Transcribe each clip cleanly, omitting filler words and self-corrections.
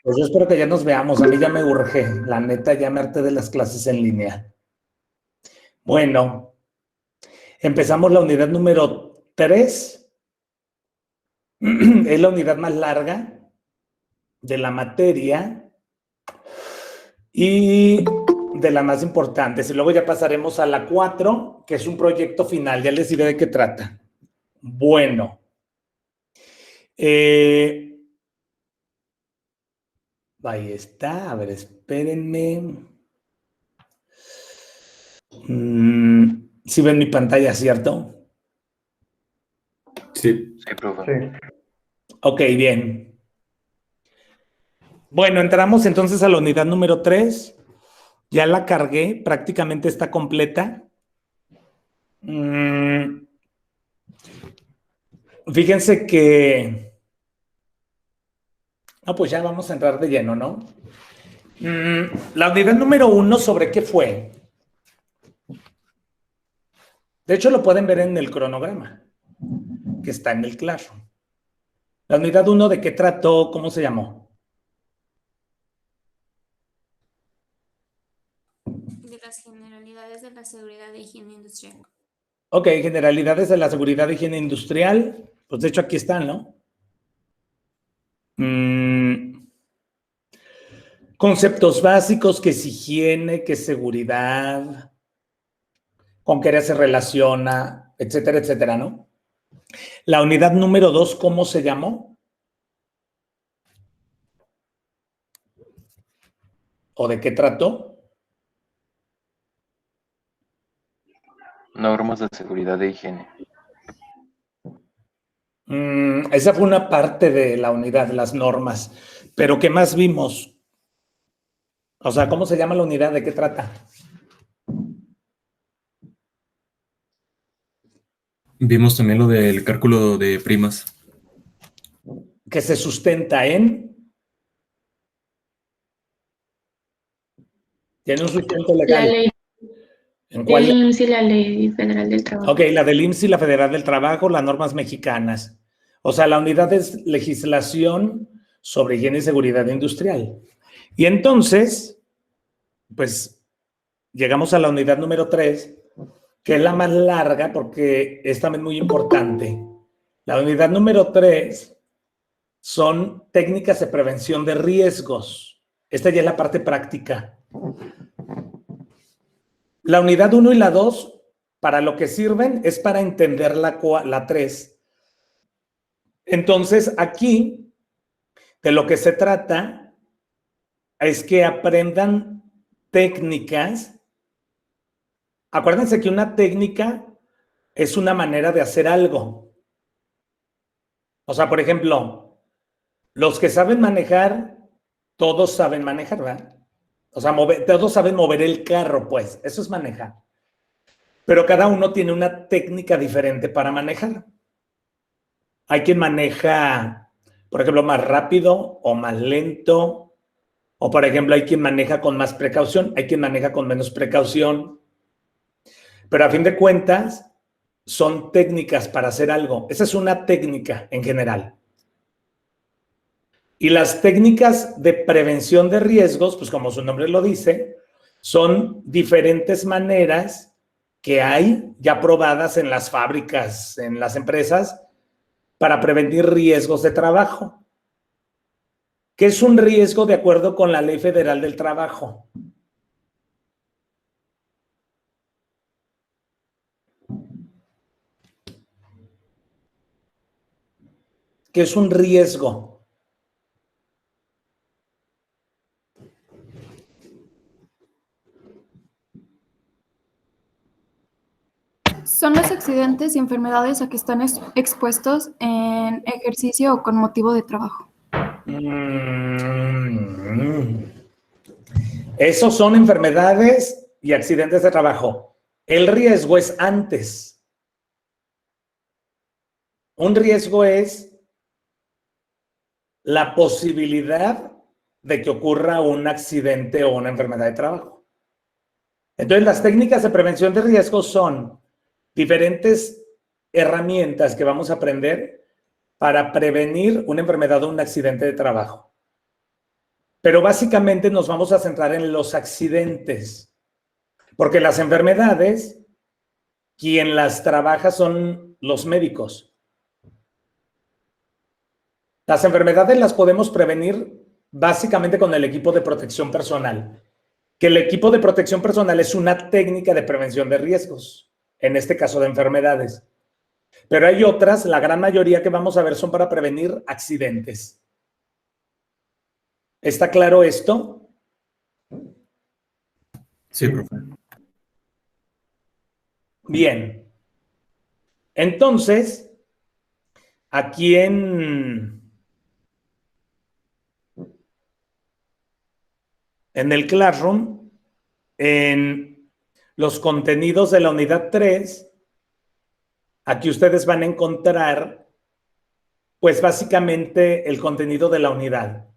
Pues yo espero que ya nos veamos. A mí ya me urge. La neta, ya me harté de las clases en línea. Bueno, empezamos la unidad número 3. Es la unidad más larga de la materia y de la más importante. Y luego ya pasaremos a la 4, que es un proyecto final. Ya les diré de qué trata. Bueno. Ahí está. A ver, espérenme. ¿Sí ven mi pantalla, cierto? Sí. Sí, profe. Sí. Ok, bien. Bueno, entramos entonces a la unidad número 3. Ya la cargué, prácticamente está completa. Fíjense que... No, pues ya vamos a entrar de lleno, ¿no? La unidad número 1, ¿sobre qué fue? De hecho, lo pueden ver en el cronograma, que está en el Classroom. La unidad 1, ¿de qué trató? ¿Cómo se llamó? De las generalidades de la seguridad e higiene industrial. Ok, generalidades de la seguridad e higiene industrial. Pues de hecho aquí están, ¿no? Conceptos básicos, que es higiene, que es seguridad, con qué área se relaciona, etcétera, etcétera, ¿no? La unidad número 2, ¿cómo se llamó? ¿O de qué trató? Normas de seguridad e higiene. Esa fue una parte de la unidad, las normas. Pero ¿qué más vimos? O sea, ¿cómo se llama la unidad? ¿De qué trata? Vimos también lo del cálculo de primas. Que se sustenta en... Tiene un sustento legal. La ley ¿En cuál? del IMSS y la ley federal del trabajo. Ok, la del IMSS y la Federal del Trabajo, las normas mexicanas. O sea, la unidad es legislación sobre higiene y seguridad industrial. Y entonces, pues, llegamos a la unidad número 3, que es la más larga porque es también muy importante. La unidad número 3 son técnicas de prevención de riesgos. Esta ya es la parte práctica. La unidad 1 y la 2, para lo que sirven es para entender la 3. Entonces, aquí, de lo que se trata es que aprendan técnicas. Acuérdense que una técnica es una manera de hacer algo. O sea, por ejemplo, los que saben manejar, todos saben manejar, ¿verdad? O sea, todos saben mover el carro, pues, eso es manejar. Pero cada uno tiene una técnica diferente para manejar. Hay quien maneja, por ejemplo, más rápido o más lento. O, por ejemplo, hay quien maneja con más precaución, hay quien maneja con menos precaución. Pero a fin de cuentas, son técnicas para hacer algo. Esa es una técnica en general. Y las técnicas de prevención de riesgos, pues como su nombre lo dice, son diferentes maneras que hay ya probadas en las fábricas, en las empresas, para prevenir riesgos de trabajo. ¿Qué es un riesgo de acuerdo con la Ley Federal del Trabajo? ¿Qué es un riesgo? Son los accidentes y enfermedades a que están expuestos en ejercicio o con motivo de trabajo. Esos son enfermedades y accidentes de trabajo. El riesgo es antes. Un riesgo es la posibilidad de que ocurra un accidente o una enfermedad de trabajo. Entonces, las técnicas de prevención de riesgos son diferentes herramientas que vamos a aprender para prevenir una enfermedad o un accidente de trabajo. Pero básicamente nos vamos a centrar en los accidentes, porque las enfermedades, quien las trabaja son los médicos. Las enfermedades las podemos prevenir básicamente con el equipo de protección personal, que el equipo de protección personal es una técnica de prevención de riesgos, en este caso de enfermedades. Pero hay otras, la gran mayoría que vamos a ver son para prevenir accidentes. ¿Está claro esto? Sí, profe. Bien. Entonces, aquí en el Classroom, en los contenidos de la unidad 3, aquí ustedes van a encontrar, pues básicamente el contenido de la unidad.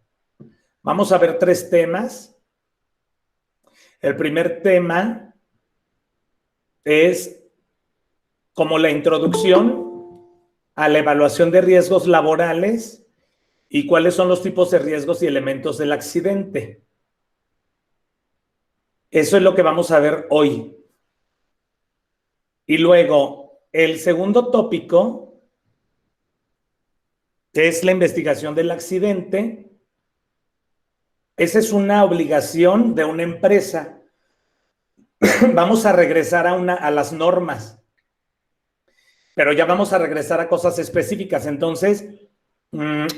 Vamos a ver 3 temas. El primer tema es como la introducción a la evaluación de riesgos laborales y cuáles son los tipos de riesgos y elementos del accidente. Eso es lo que vamos a ver hoy. Y luego, el segundo tópico es la investigación del accidente. Esa es una obligación de una empresa. Vamos a regresar a las normas, pero ya vamos a regresar a cosas específicas. Entonces,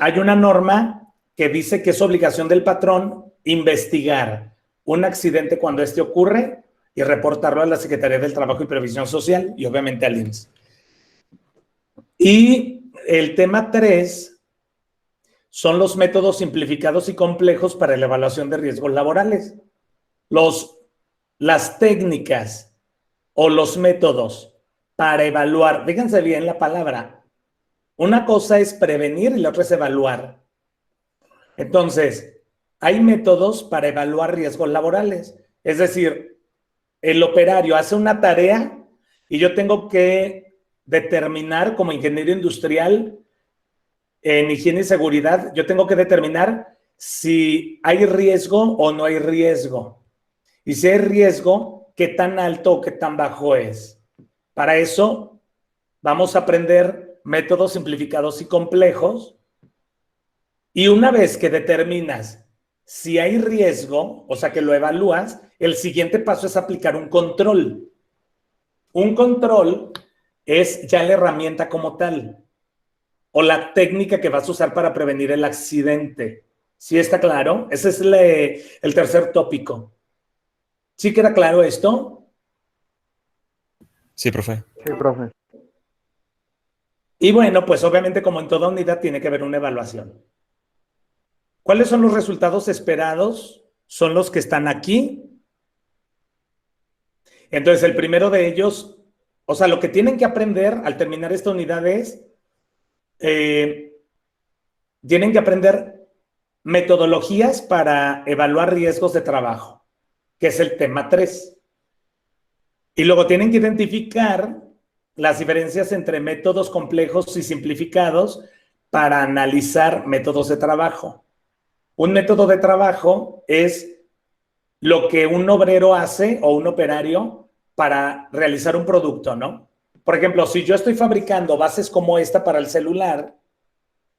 hay una norma que dice que es obligación del patrón investigar un accidente cuando este ocurre y reportarlo a la Secretaría del Trabajo y Previsión Social y obviamente al IMSS. Y el tema 3 son los métodos simplificados y complejos para la evaluación de riesgos laborales. Las técnicas o los métodos para evaluar, fíjense bien la palabra, una cosa es prevenir y la otra es evaluar. Entonces, hay métodos para evaluar riesgos laborales. Es decir, el operario hace una tarea y yo tengo que determinar como ingeniero industrial en higiene y seguridad, yo tengo que determinar si hay riesgo o no hay riesgo. Y si hay riesgo, qué tan alto o qué tan bajo es. Para eso vamos a aprender métodos simplificados y complejos. Y una vez que determinas si hay riesgo, o sea que lo evalúas, el siguiente paso es aplicar un control. Un control es ya la herramienta como tal, o la técnica que vas a usar para prevenir el accidente. ¿Sí está claro? Ese es el tercer tópico. ¿Sí queda claro esto? Sí, profe. Sí, profe. Y bueno, pues obviamente como en toda unidad tiene que haber una evaluación. ¿Cuáles son los resultados esperados? Son los que están aquí. Entonces, el primero de ellos, o sea, lo que tienen que aprender al terminar esta unidad es, tienen que aprender metodologías para evaluar riesgos de trabajo, que es el tema 3. Y luego tienen que identificar las diferencias entre métodos complejos y simplificados para analizar métodos de trabajo. Un método de trabajo es lo que un obrero hace o un operario para realizar un producto, ¿no? Por ejemplo, si yo estoy fabricando bases como esta para el celular,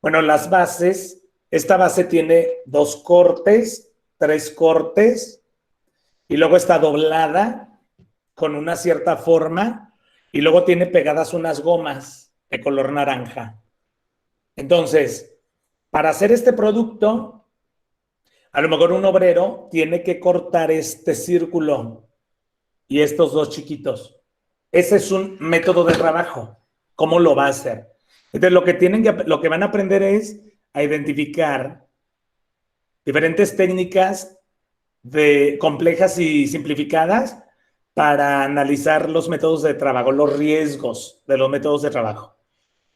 bueno, las bases, esta base tiene 2 cortes, 3 cortes, y luego está doblada con una cierta forma, y luego tiene pegadas unas gomas de color naranja. Entonces, para hacer este producto, a lo mejor un obrero tiene que cortar este círculo y estos 2 chiquitos. Ese es un método de trabajo. ¿Cómo lo va a hacer? Entonces, lo que van a aprender es a identificar diferentes técnicas complejas y simplificadas para analizar los métodos de trabajo, los riesgos de los métodos de trabajo.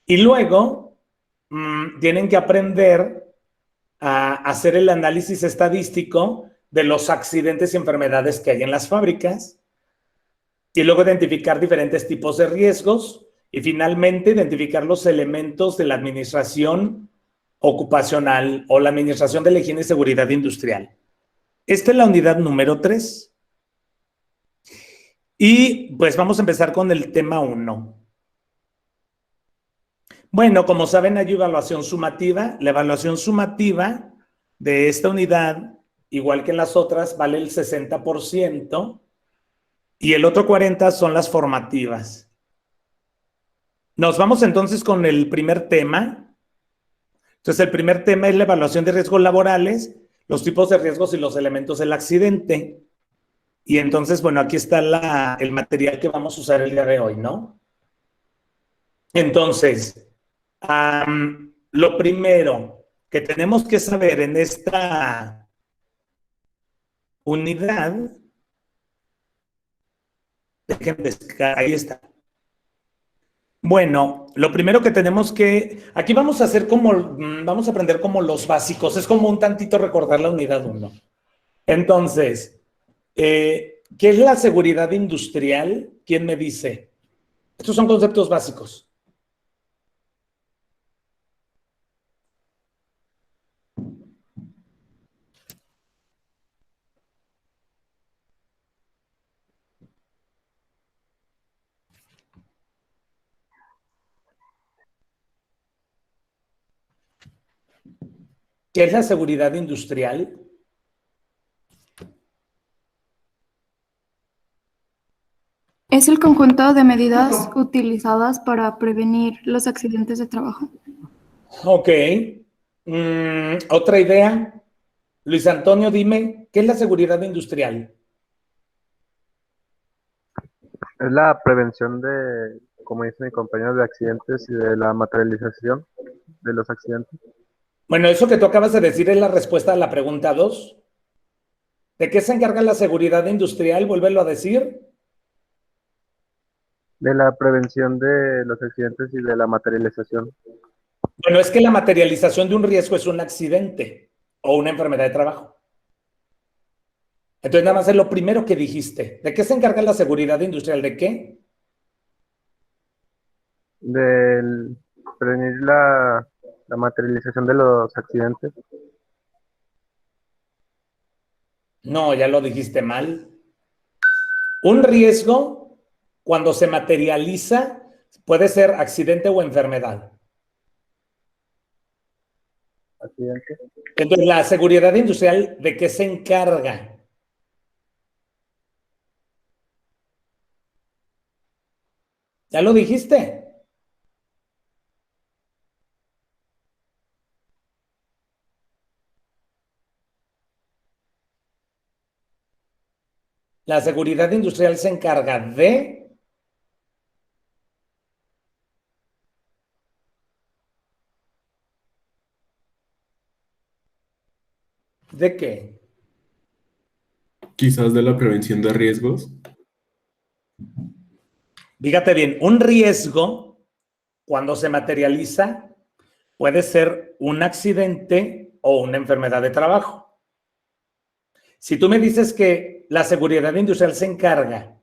Y luego tienen que aprender a hacer el análisis estadístico de los accidentes y enfermedades que hay en las fábricas, y luego identificar diferentes tipos de riesgos, y finalmente identificar los elementos de la administración ocupacional o la administración de la higiene y seguridad industrial. Esta es la unidad número 3. Y pues vamos a empezar con el tema 1. Bueno, como saben, hay evaluación sumativa. La evaluación sumativa de esta unidad, igual que en las otras, vale el 60% y el otro 40% son las formativas. Nos vamos entonces con el primer tema. Entonces, el primer tema es la evaluación de riesgos laborales, los tipos de riesgos y los elementos del accidente. Y entonces, bueno, aquí está el material que vamos a usar el día de hoy, ¿no? Entonces, lo primero que tenemos que saber en esta unidad, ahí está. Bueno, lo primero que tenemos que, aquí vamos a hacer vamos a aprender como los básicos, es como un tantito recordar la unidad 1. Entonces, ¿qué es la seguridad industrial? ¿Quién me dice? Estos son conceptos básicos. ¿Qué es la seguridad industrial? Es el conjunto de medidas utilizadas para prevenir los accidentes de trabajo. Ok. ¿Otra idea? Luis Antonio, dime, ¿qué es la seguridad industrial? Es la prevención de, como dice mi compañero, de accidentes y de la materialización de los accidentes. Bueno, eso que tú acabas de decir es la respuesta a la pregunta 2. ¿De qué se encarga la seguridad industrial? Vuélvelo a decir. De la prevención de los accidentes y de la materialización. Bueno, es que la materialización de un riesgo es un accidente o una enfermedad de trabajo. Entonces, nada más es lo primero que dijiste. ¿De qué se encarga la seguridad industrial? ¿De qué? De prevenir la materialización de los accidentes. No, ya lo dijiste mal. Un riesgo, cuando se materializa, puede ser accidente o enfermedad. Accidentes. Entonces, la seguridad industrial, ¿de qué se encarga? ¿Ya lo dijiste? La seguridad industrial se encarga de... ¿De qué? Quizás de la prevención de riesgos. Fíjate bien, un riesgo, cuando se materializa, puede ser un accidente o una enfermedad de trabajo. Si tú me dices que la seguridad industrial se encarga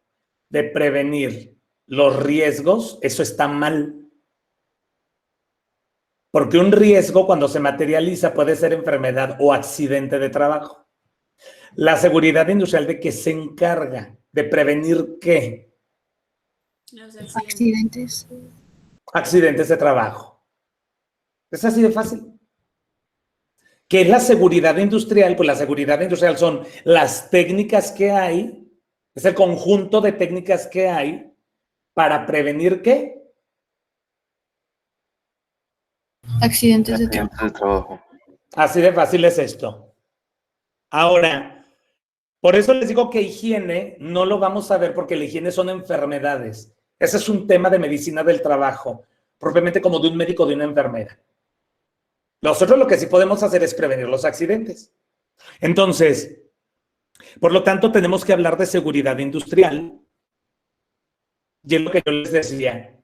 de prevenir los riesgos, eso está mal. Porque un riesgo, cuando se materializa, puede ser enfermedad o accidente de trabajo. La seguridad industrial, ¿de qué se encarga? ¿De prevenir qué? Los Accidentes. Accidentes de trabajo. Es así de fácil. ¿Qué es la seguridad industrial? Pues la seguridad industrial son las técnicas que hay, es el conjunto de técnicas que hay para prevenir ¿qué? Accidentes de trabajo. Así de fácil es esto. Ahora, por eso les digo que higiene no lo vamos a ver porque la higiene son enfermedades. Ese es un tema de medicina del trabajo, propiamente como de un médico o de una enfermera. Nosotros lo que sí podemos hacer es prevenir los accidentes. Entonces, por lo tanto, tenemos que hablar de seguridad industrial. Y es lo que yo les decía.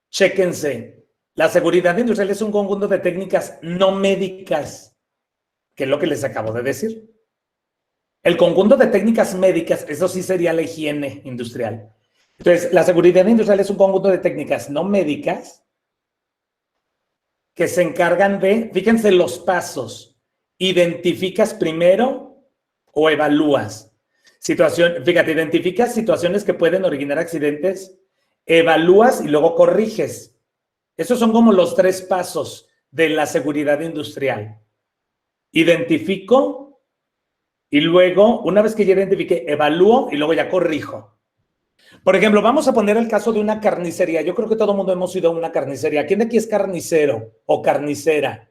Chéquense. La seguridad industrial es un conjunto de técnicas no médicas, que es lo que les acabo de decir. El conjunto de técnicas médicas, eso sí sería la higiene industrial. Entonces, la seguridad industrial es un conjunto de técnicas no médicas que se encargan de, fíjense los pasos, identificas primero o evalúas. Fíjate, identificas situaciones que pueden originar accidentes, evalúas y luego corriges. Esos son como los 3 pasos de la seguridad industrial. Identifico y luego, una vez que ya identifique, evalúo y luego ya corrijo. Por ejemplo, vamos a poner el caso de una carnicería. Yo creo que todo el mundo hemos ido a una carnicería. ¿Quién de aquí es carnicero o carnicera?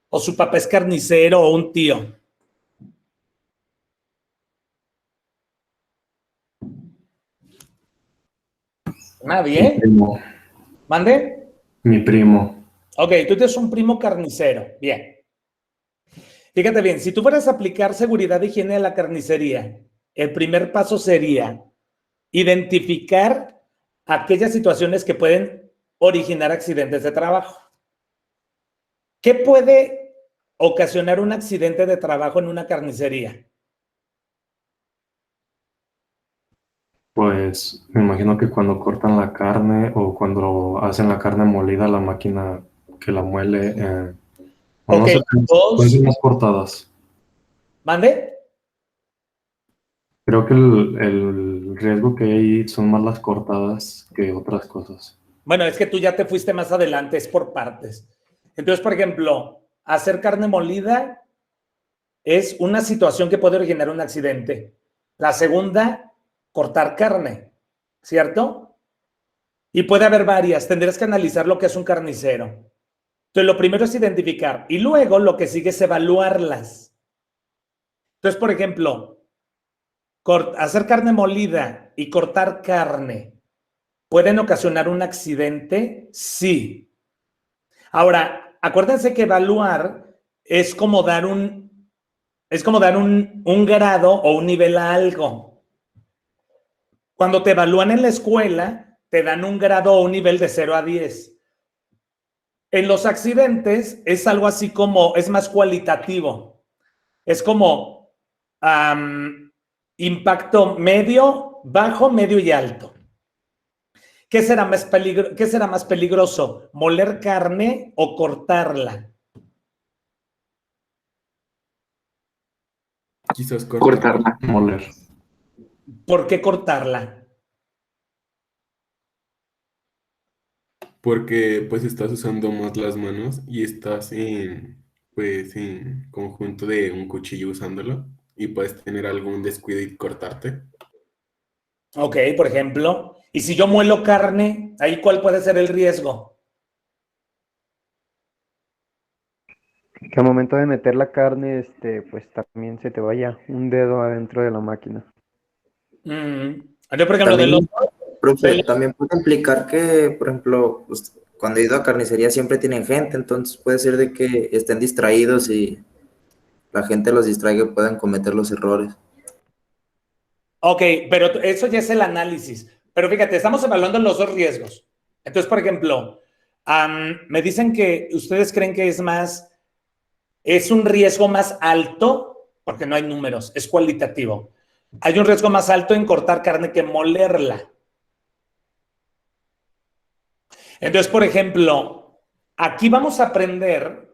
¿O su papá es carnicero o un tío? ¿Nadie? Mi primo. ¿Mande? Mi primo. Ok, tú tienes un primo carnicero. Bien. Fíjate bien, si tú fueras a aplicar seguridad e higiene a la carnicería, el primer paso sería identificar aquellas situaciones que pueden originar accidentes de trabajo. ¿Qué puede ocasionar un accidente de trabajo en una carnicería? Pues me imagino que cuando cortan la carne o cuando hacen la carne molida, la máquina que la muele, o no Ok, sé, pueden ser más cortadas. ¿Mande? Creo que el riesgo que hay ahí son más las cortadas que otras cosas. Bueno, es que tú ya te fuiste más adelante, es por partes. Entonces, por ejemplo, hacer carne molida es una situación que puede originar un accidente. La segunda, cortar carne, ¿cierto? Y puede haber varias, tendrás que analizar lo que es un carnicero. Entonces, lo primero es identificar y luego lo que sigue es evaluarlas. Entonces, por ejemplo, hacer carne molida y cortar carne, ¿pueden ocasionar un accidente? Sí. Ahora, acuérdense que evaluar es como dar un grado o un nivel a algo. Cuando te evalúan en la escuela, te dan un grado o un nivel de 0 a 10. En los accidentes es algo así como, es más cualitativo. Es como impacto medio, bajo, medio y alto. ¿Qué será más peligroso? ¿Moler carne o cortarla? Quizás cortarla. Moler. ¿Por qué cortarla? Porque pues estás usando más las manos y estás en conjunto de un cuchillo usándolo y puedes tener algún descuido y cortarte. Ok, por ejemplo. Y si yo muelo carne, ¿ahí cuál puede ser el riesgo? Que al momento de meter la carne, pues también se te vaya un dedo adentro de la máquina. Yo, por ejemplo, También, profe, también puede implicar que, por ejemplo, pues, cuando he ido a carnicería siempre tienen gente, entonces puede ser de que estén distraídos y la gente los distraiga y puedan cometer los errores. Ok, pero eso ya es el análisis. Pero fíjate, estamos evaluando los 2 riesgos. Entonces, por ejemplo, me dicen que ustedes creen que es un riesgo más alto, porque no hay números, es cualitativo. Hay un riesgo más alto en cortar carne que molerla. Entonces, por ejemplo, aquí vamos a aprender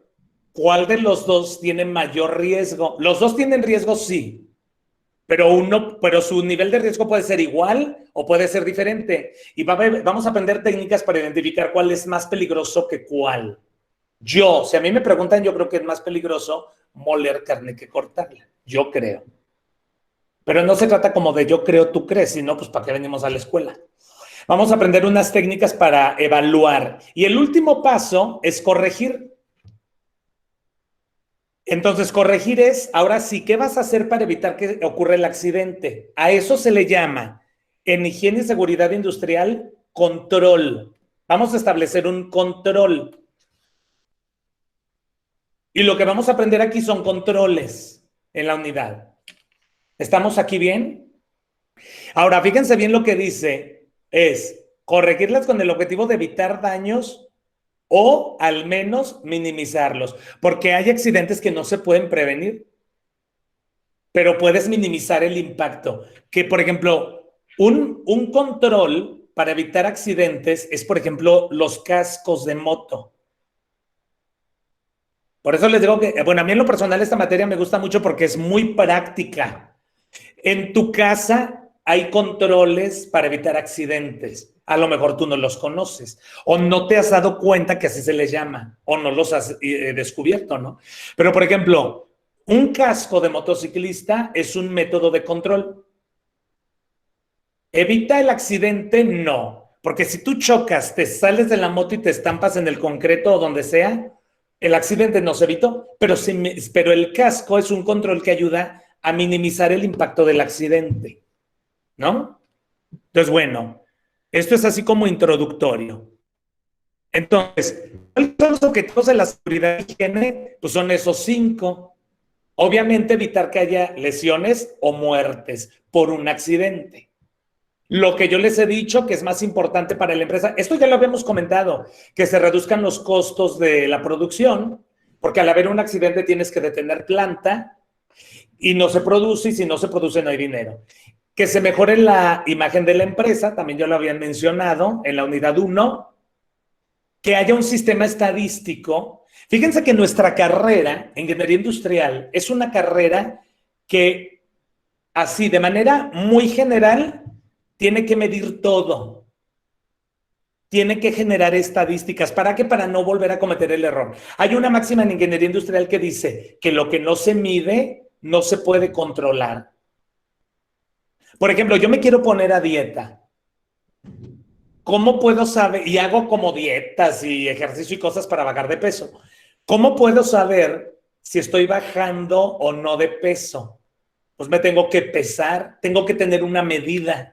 cuál de los 2 tiene mayor riesgo. Los 2 tienen riesgo, sí, pero su nivel de riesgo puede ser igual o puede ser diferente. Y vamos a aprender técnicas para identificar cuál es más peligroso que cuál. Si a mí me preguntan, yo creo que es más peligroso moler carne que cortarla. Yo creo. Pero no se trata como de yo creo, tú crees, sino pues para qué venimos a la escuela. Vamos a aprender unas técnicas para evaluar. Y el último paso es corregir. Entonces, corregir es, ahora sí, ¿qué vas a hacer para evitar que ocurra el accidente? A eso se le llama, en higiene y seguridad industrial, control. Vamos a establecer un control. Y lo que vamos a aprender aquí son controles en la unidad. ¿Estamos aquí bien? Ahora, fíjense bien lo que dice, es corregirlas con el objetivo de evitar daños o al menos minimizarlos, porque hay accidentes que no se pueden prevenir, pero puedes minimizar el impacto. Que, por ejemplo, un control para evitar accidentes es, por ejemplo, los cascos de moto. Por eso les digo que, bueno, a mí en lo personal esta materia me gusta mucho porque es muy práctica. En tu casa hay controles para evitar accidentes. A lo mejor tú no los conoces o no te has dado cuenta que así se les llama o no los has descubierto, ¿no? Pero, por ejemplo, un casco de motociclista es un método de control. ¿Evita el accidente? No. Porque si tú chocas, te sales de la moto y te estampas en el concreto o donde sea, el accidente no se evitó, pero el casco es un control que ayuda a minimizar el impacto del accidente, ¿no? Entonces, bueno, esto es así como introductorio. Entonces, ¿cuáles son los objetivos de la seguridad y higiene? Pues son esos 5. Obviamente, evitar que haya lesiones o muertes por un accidente. Lo que yo les he dicho que es más importante para la empresa, esto ya lo habíamos comentado, que se reduzcan los costos de la producción, porque al haber un accidente tienes que detener planta y no se produce, y si no se produce no hay dinero. Que se mejore la imagen de la empresa, también ya lo habían mencionado en la unidad 1, que haya un sistema estadístico. Fíjense que nuestra carrera, ingeniería industrial, es una carrera que así, de manera muy general, tiene que medir todo. Tiene que generar estadísticas. ¿Para qué? Para no volver a cometer el error. Hay una máxima en ingeniería industrial que dice que lo que no se mide no se puede controlar. Por ejemplo, yo me quiero poner a dieta. ¿Cómo puedo saber? Y hago como dietas y ejercicio y cosas para bajar de peso. ¿Cómo puedo saber si estoy bajando o no de peso? Pues me tengo que pesar, tengo que tener una medida.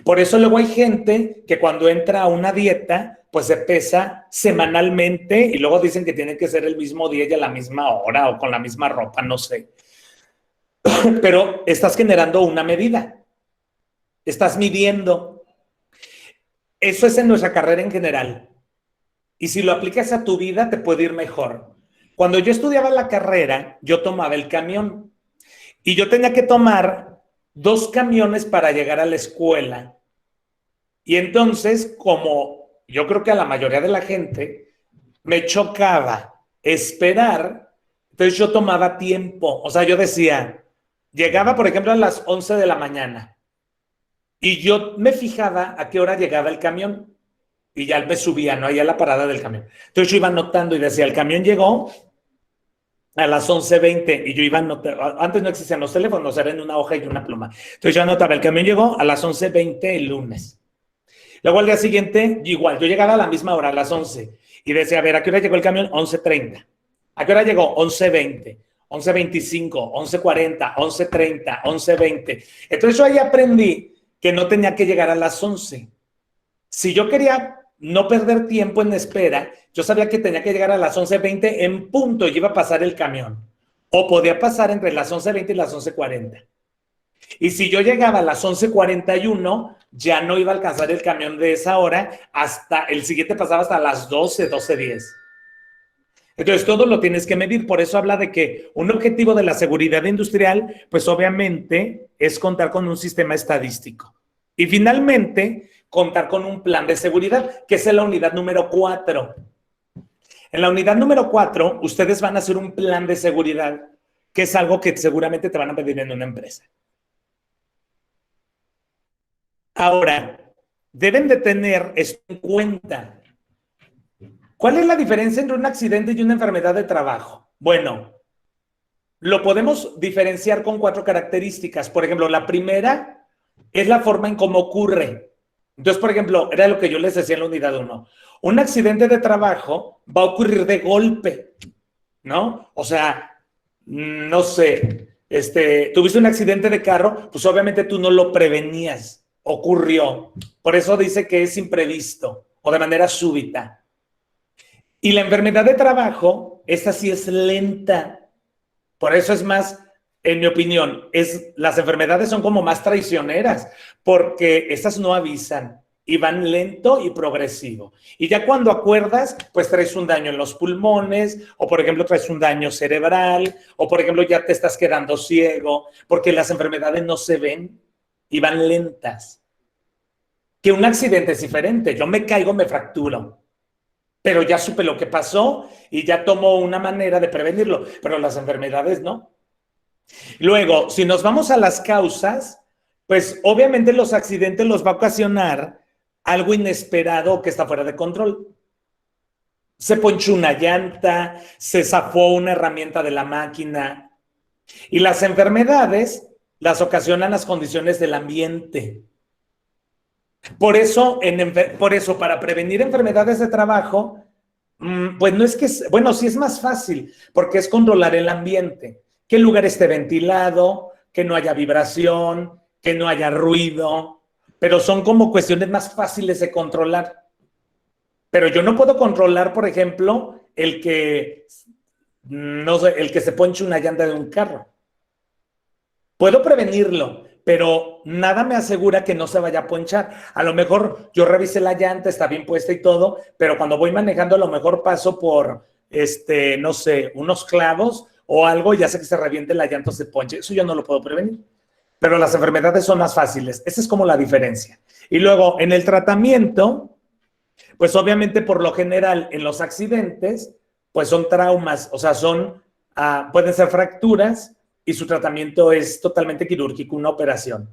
Por eso luego hay gente que cuando entra a una dieta, pues se pesa semanalmente y luego dicen que tienen que ser el mismo día y a la misma hora o con la misma ropa, no sé. Pero estás generando una medida. Estás midiendo. Eso es en nuestra carrera en general. Y si lo aplicas a tu vida, te puede ir mejor. Cuando yo estudiaba la carrera, yo tomaba el camión y yo tenía que tomar 2 camiones para llegar a la escuela. Y entonces, como yo creo que a la mayoría de la gente me chocaba esperar, entonces yo tomaba tiempo. O sea, yo decía, llegaba, por ejemplo, a las 11 de la mañana y yo me fijaba a qué hora llegaba el camión y ya me subía, ¿no? Ahí a la parada del camión. Entonces yo iba anotando y decía, el camión llegó a las 11:20 y yo iba a anotar, antes no existían los teléfonos, era en una hoja y una pluma. Entonces yo anotaba, el camión llegó a las 11:20 el lunes. Luego al día siguiente, igual, yo llegaba a la misma hora, a las 11, y decía, a ver, ¿a qué hora llegó el camión? 11:30. ¿A qué hora llegó? 11:20, 11:25, 11:40, 11:30, 11:20. Entonces yo ahí aprendí que no tenía que llegar a las 11. Si yo quería no perder tiempo en espera, yo sabía que tenía que llegar a las 11:20 en punto y iba a pasar el camión. O podía pasar entre las 11:20 y las 11:40. Y si yo llegaba a las 11:41, ya no iba a alcanzar el camión de esa hora, hasta el siguiente pasaba hasta las 12, 12:10. Entonces todo lo tienes que medir, por eso habla de que un objetivo de la seguridad industrial, pues obviamente es contar con un sistema estadístico. Y finalmente, contar con un plan de seguridad, que es en la unidad número 4. En la unidad número 4, ustedes van a hacer un plan de seguridad, que es algo que seguramente te van a pedir en una empresa. Ahora, deben de tener esto en cuenta. ¿Cuál es la diferencia entre un accidente y una enfermedad de trabajo? Bueno, lo podemos diferenciar con 4 características. Por ejemplo, la primera es la forma en cómo ocurre. Entonces, por ejemplo, era lo que yo les decía en la unidad 1. Un accidente de trabajo va a ocurrir de golpe, ¿no? O sea, no sé, tuviste un accidente de carro, pues obviamente tú no lo prevenías, ocurrió. Por eso dice que es imprevisto o de manera súbita. Y la enfermedad de trabajo, esta sí es lenta. Por eso es más, en mi opinión, las enfermedades son como más traicioneras, porque estas no avisan y van lento y progresivo. Y ya cuando acuerdas, pues traes un daño en los pulmones, o por ejemplo traes un daño cerebral, o por ejemplo ya te estás quedando ciego, porque las enfermedades no se ven y van lentas. Que un accidente es diferente. Yo me caigo, me fracturo. pero ya supe lo que pasó y ya tomo una manera de prevenirlo, pero las enfermedades no. Luego, si nos vamos a las causas, pues obviamente los accidentes los va a ocasionar algo inesperado que está fuera de control. Se ponchó una llanta, se zafó una herramienta de la máquina. Y las enfermedades las ocasionan las condiciones del ambiente. Por eso, para prevenir enfermedades de trabajo, pues no es que, bueno, sí es más fácil, porque es controlar el ambiente. Que el lugar esté ventilado, que no haya vibración, que no haya ruido, pero son como cuestiones más fáciles de controlar. Pero yo no puedo controlar, por ejemplo, el que se ponche una llanta de un carro. Puedo prevenirlo, pero nada me asegura que no se vaya a ponchar. A lo mejor yo revisé la llanta, está bien puesta y todo, pero cuando voy manejando a lo mejor paso por, no sé, unos clavos o algo y hace que se reviente la llanta o se ponche. Eso yo no lo puedo prevenir. Pero las enfermedades son más fáciles. Esa es como la diferencia. Y luego, en el tratamiento, pues obviamente por lo general en los accidentes, pues son traumas, o sea, pueden ser fracturas y su tratamiento es totalmente quirúrgico, una operación.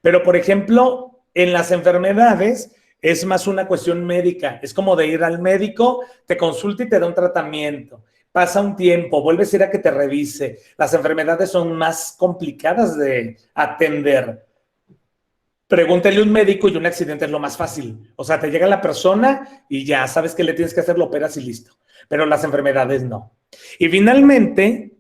Pero, por ejemplo, en las enfermedades es más una cuestión médica. Es como de ir al médico, te consulta y te da un tratamiento. Pasa un tiempo, vuelves a ir a que te revise. Las enfermedades son más complicadas de atender. Pregúntale a un médico y un accidente es lo más fácil. O sea, te llega la persona y ya sabes que le tienes que hacer, lo operas y listo. Pero las enfermedades no. Y finalmente,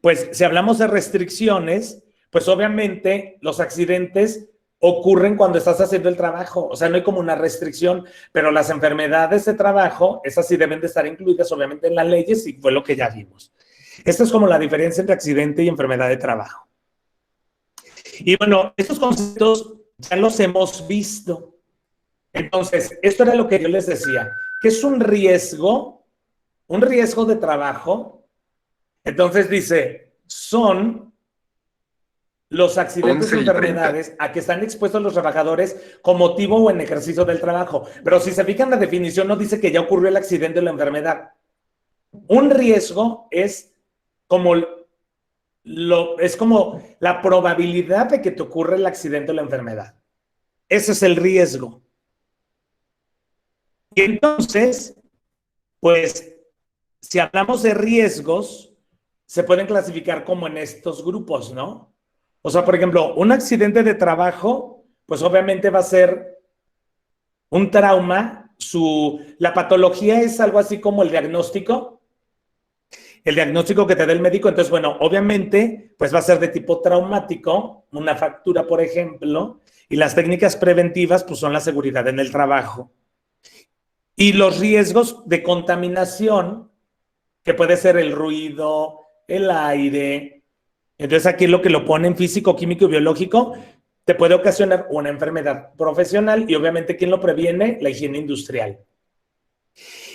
pues si hablamos de restricciones, pues obviamente los accidentes ocurren cuando estás haciendo el trabajo. O sea, no hay como una restricción, pero las enfermedades de trabajo, esas sí deben de estar incluidas obviamente en las leyes y fue lo que ya vimos. Esto es como la diferencia entre accidente y enfermedad de trabajo. Y bueno, estos conceptos ya los hemos visto. Entonces, esto era lo que yo les decía, que es un riesgo de trabajo. Entonces dice, son los accidentes y enfermedades a que están expuestos los trabajadores con motivo o en ejercicio del trabajo. Pero si se fijan, la definición no dice que ya ocurrió el accidente o la enfermedad. Un riesgo es como la probabilidad de que te ocurra el accidente o la enfermedad. Ese es el riesgo. Y entonces, pues, si hablamos de riesgos, se pueden clasificar como en estos grupos, ¿no? O sea, por ejemplo, un accidente de trabajo, pues obviamente va a ser un trauma. La patología es algo así como el diagnóstico que te da el médico. Entonces, bueno, obviamente, pues va a ser de tipo traumático, una fractura, por ejemplo, y las técnicas preventivas, pues son la seguridad en el trabajo. Y los riesgos de contaminación, que puede ser el ruido, el aire. Entonces, aquí lo que lo pone en físico, químico y biológico, te puede ocasionar una enfermedad profesional y obviamente, ¿quién lo previene? La higiene industrial.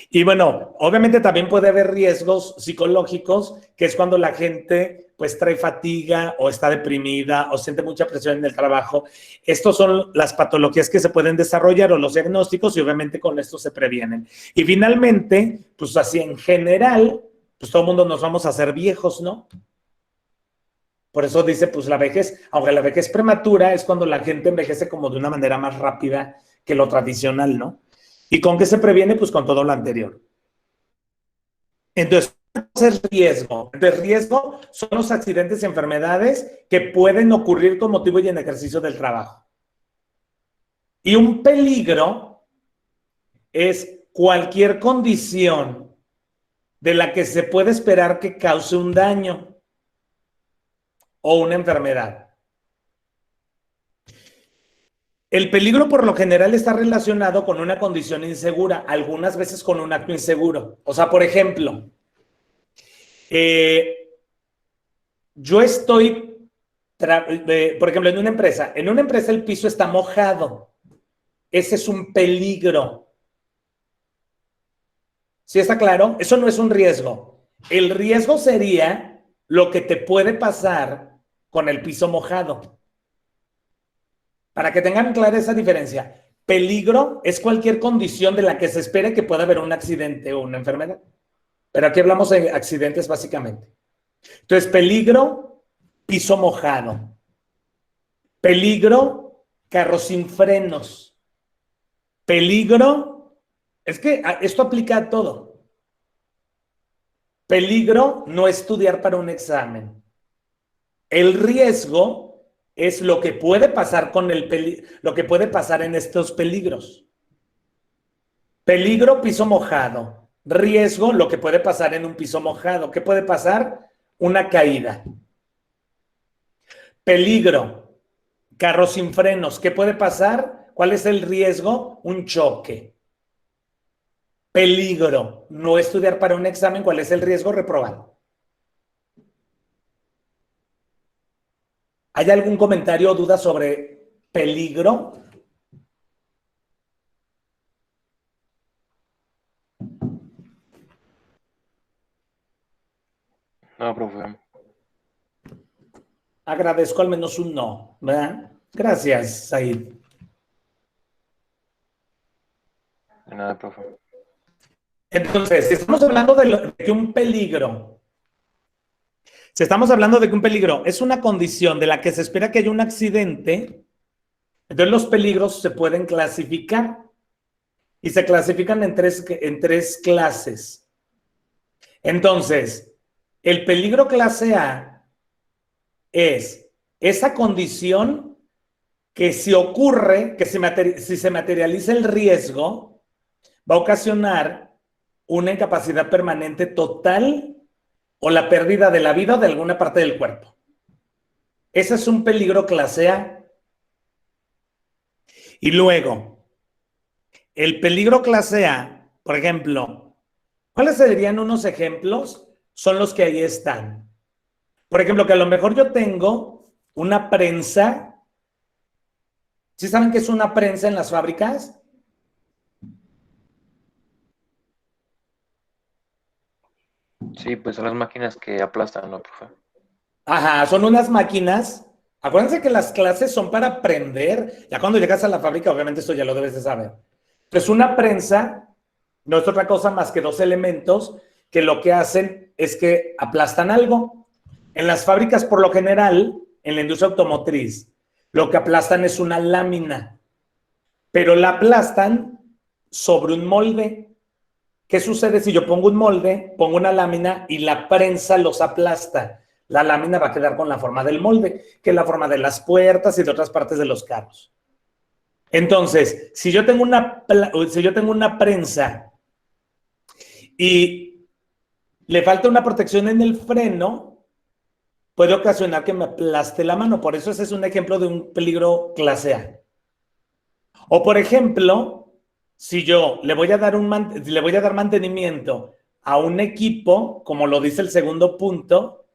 Y bueno, obviamente también puede haber riesgos psicológicos, que es cuando la gente pues trae fatiga o está deprimida o siente mucha presión en el trabajo. Estos son las patologías que se pueden desarrollar o los diagnósticos y obviamente con esto se previenen. Y finalmente, pues así en general, pues todo el mundo nos vamos a hacer viejos, ¿no? Por eso dice, pues la vejez, aunque la vejez prematura es cuando la gente envejece como de una manera más rápida que lo tradicional, ¿no? ¿Y con qué se previene? Pues con todo lo anterior. Entonces, ¿qué es riesgo? El riesgo son los accidentes y enfermedades que pueden ocurrir con motivo y en ejercicio del trabajo. Y un peligro es cualquier condición de la que se puede esperar que cause un daño o una enfermedad. El peligro por lo general está relacionado con una condición insegura, algunas veces con un acto inseguro. O sea, por ejemplo, yo estoy, por ejemplo, en una empresa el piso está mojado. Ese es un peligro. ¿Sí está claro? Eso no es un riesgo. El riesgo sería lo que te puede pasar con el piso mojado. Para que tengan clara esa diferencia. Peligro es cualquier condición de la que se espera que pueda haber un accidente o una enfermedad. Pero aquí hablamos de accidentes básicamente. Entonces, peligro, piso mojado. Peligro, carro sin frenos. Peligro, es que esto aplica a todo. Peligro, no estudiar para un examen. El riesgo es lo que puede pasar lo que puede pasar en estos peligros. Peligro, piso mojado. Riesgo, lo que puede pasar en un piso mojado. ¿Qué puede pasar? Una caída. Peligro, carro sin frenos. ¿Qué puede pasar? ¿Cuál es el riesgo? Un choque. Peligro, no estudiar para un examen. ¿Cuál es el riesgo? Reprobar. ¿Hay algún comentario o duda sobre peligro? No, profe. Agradezco al menos un no, ¿verdad? Gracias, Said. De nada, profe. Entonces, si estamos hablando de que un peligro, si estamos hablando de que un peligro es una condición de la que se espera que haya un accidente, entonces los peligros se pueden clasificar y se clasifican en tres clases. Entonces, el peligro clase A es esa condición que si ocurre, que si se materializa el riesgo, va a ocasionar una incapacidad permanente total o la pérdida de la vida o de alguna parte del cuerpo. Ese es un peligro clase A. Y luego, el peligro clase A, por ejemplo, ¿cuáles serían unos ejemplos? Son los que ahí están. Por ejemplo, que a lo mejor yo tengo una prensa. ¿Sí saben qué es una prensa en las fábricas? Sí, pues son las máquinas que aplastan, ¿no, profe? Ajá, son unas máquinas. Acuérdense que las clases son para aprender. Ya cuando llegas a la fábrica, obviamente esto ya lo debes de saber. Entonces, una prensa no es otra cosa más que dos elementos que lo que hacen es que aplastan algo. En las fábricas, por lo general, en la industria automotriz, lo que aplastan es una lámina, pero la aplastan sobre un molde. ¿Qué sucede si yo pongo un molde, pongo una lámina y la prensa los aplasta? La lámina va a quedar con la forma del molde, que es la forma de las puertas y de otras partes de los carros. Entonces, si yo tengo una prensa y le falta una protección en el freno, puede ocasionar que me aplaste la mano. Por eso ese es un ejemplo de un peligro clase A. O por ejemplo, si yo le voy a dar mantenimiento a un equipo, como lo dice el segundo punto,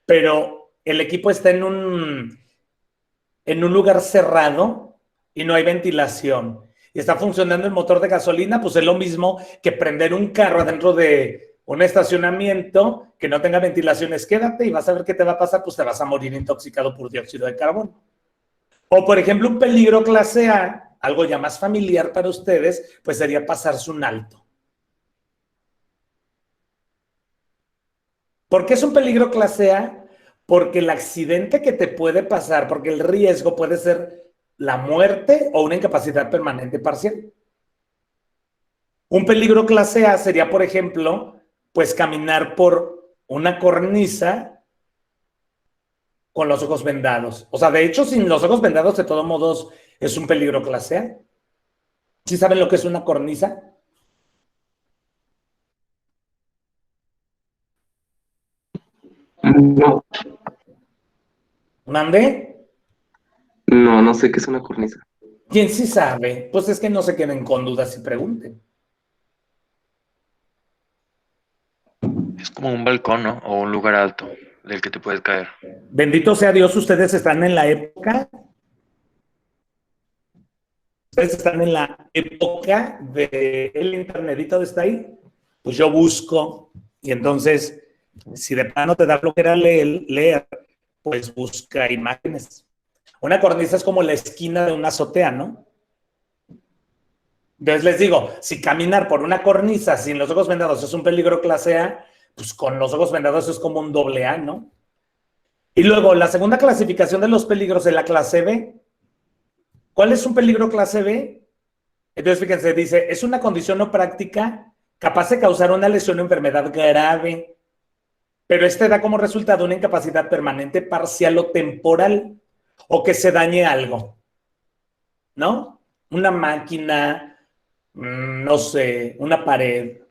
pero el equipo está en un lugar cerrado y no hay ventilación y está funcionando el motor de gasolina, pues es lo mismo que prender un carro adentro de un estacionamiento que no tenga ventilaciones. Quédate y vas a ver qué te va a pasar, pues te vas a morir intoxicado por dióxido de carbono. O por ejemplo, un peligro clase A, algo ya más familiar para ustedes, pues sería pasarse un alto. ¿Por qué es un peligro clase A? Porque el accidente que te puede pasar, porque el riesgo puede ser la muerte o una incapacidad permanente parcial. Un peligro clase A sería, por ejemplo, pues caminar por una cornisa con los ojos vendados. O sea, de hecho, sin los ojos vendados, de todos modos, es un peligro clase A. ¿Sí saben lo que es una cornisa? No, ¿Mande? no sé qué es una cornisa. ¿Quién sí sabe? Pues es que no se queden con dudas y pregunten. Es como un balcón, ¿no? O un lugar alto del que te puedes caer. Bendito sea Dios, ustedes están en la época. Ustedes están en la época del internetito de está ahí. Pues yo busco y entonces, si de plano te da flojera leer, pues busca imágenes. Una cornisa es como la esquina de una azotea, ¿no? Entonces les digo, si caminar por una cornisa sin los ojos vendados es un peligro clase A, pues con los ojos vendados es como un doble A, ¿no? Y luego, la segunda clasificación de los peligros de la clase B. ¿Cuál es un peligro clase B? Entonces, fíjense, dice, es una condición no práctica capaz de causar una lesión o enfermedad grave, pero este da como resultado una incapacidad permanente, parcial o temporal, o que se dañe algo, ¿no? Una máquina, no sé, una pared.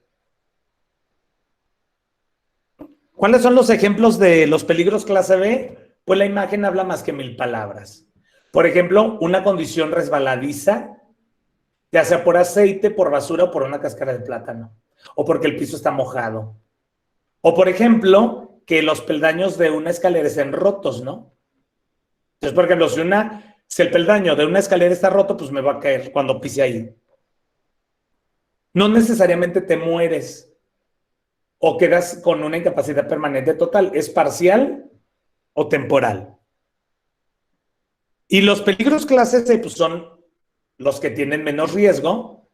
¿Cuáles son los ejemplos de los peligros clase B? Pues la imagen habla más que 1000 palabras. Por ejemplo, una condición resbaladiza, ya sea por aceite, por basura o por una cáscara de plátano, o porque el piso está mojado. O, por ejemplo, que los peldaños de una escalera estén rotos, ¿no? Entonces, por ejemplo, si el peldaño de una escalera está roto, pues me va a caer cuando pise ahí. No necesariamente te mueres o quedas con una incapacidad permanente total. Es parcial o temporal. Y los peligros clase C pues son los que tienen menos riesgo.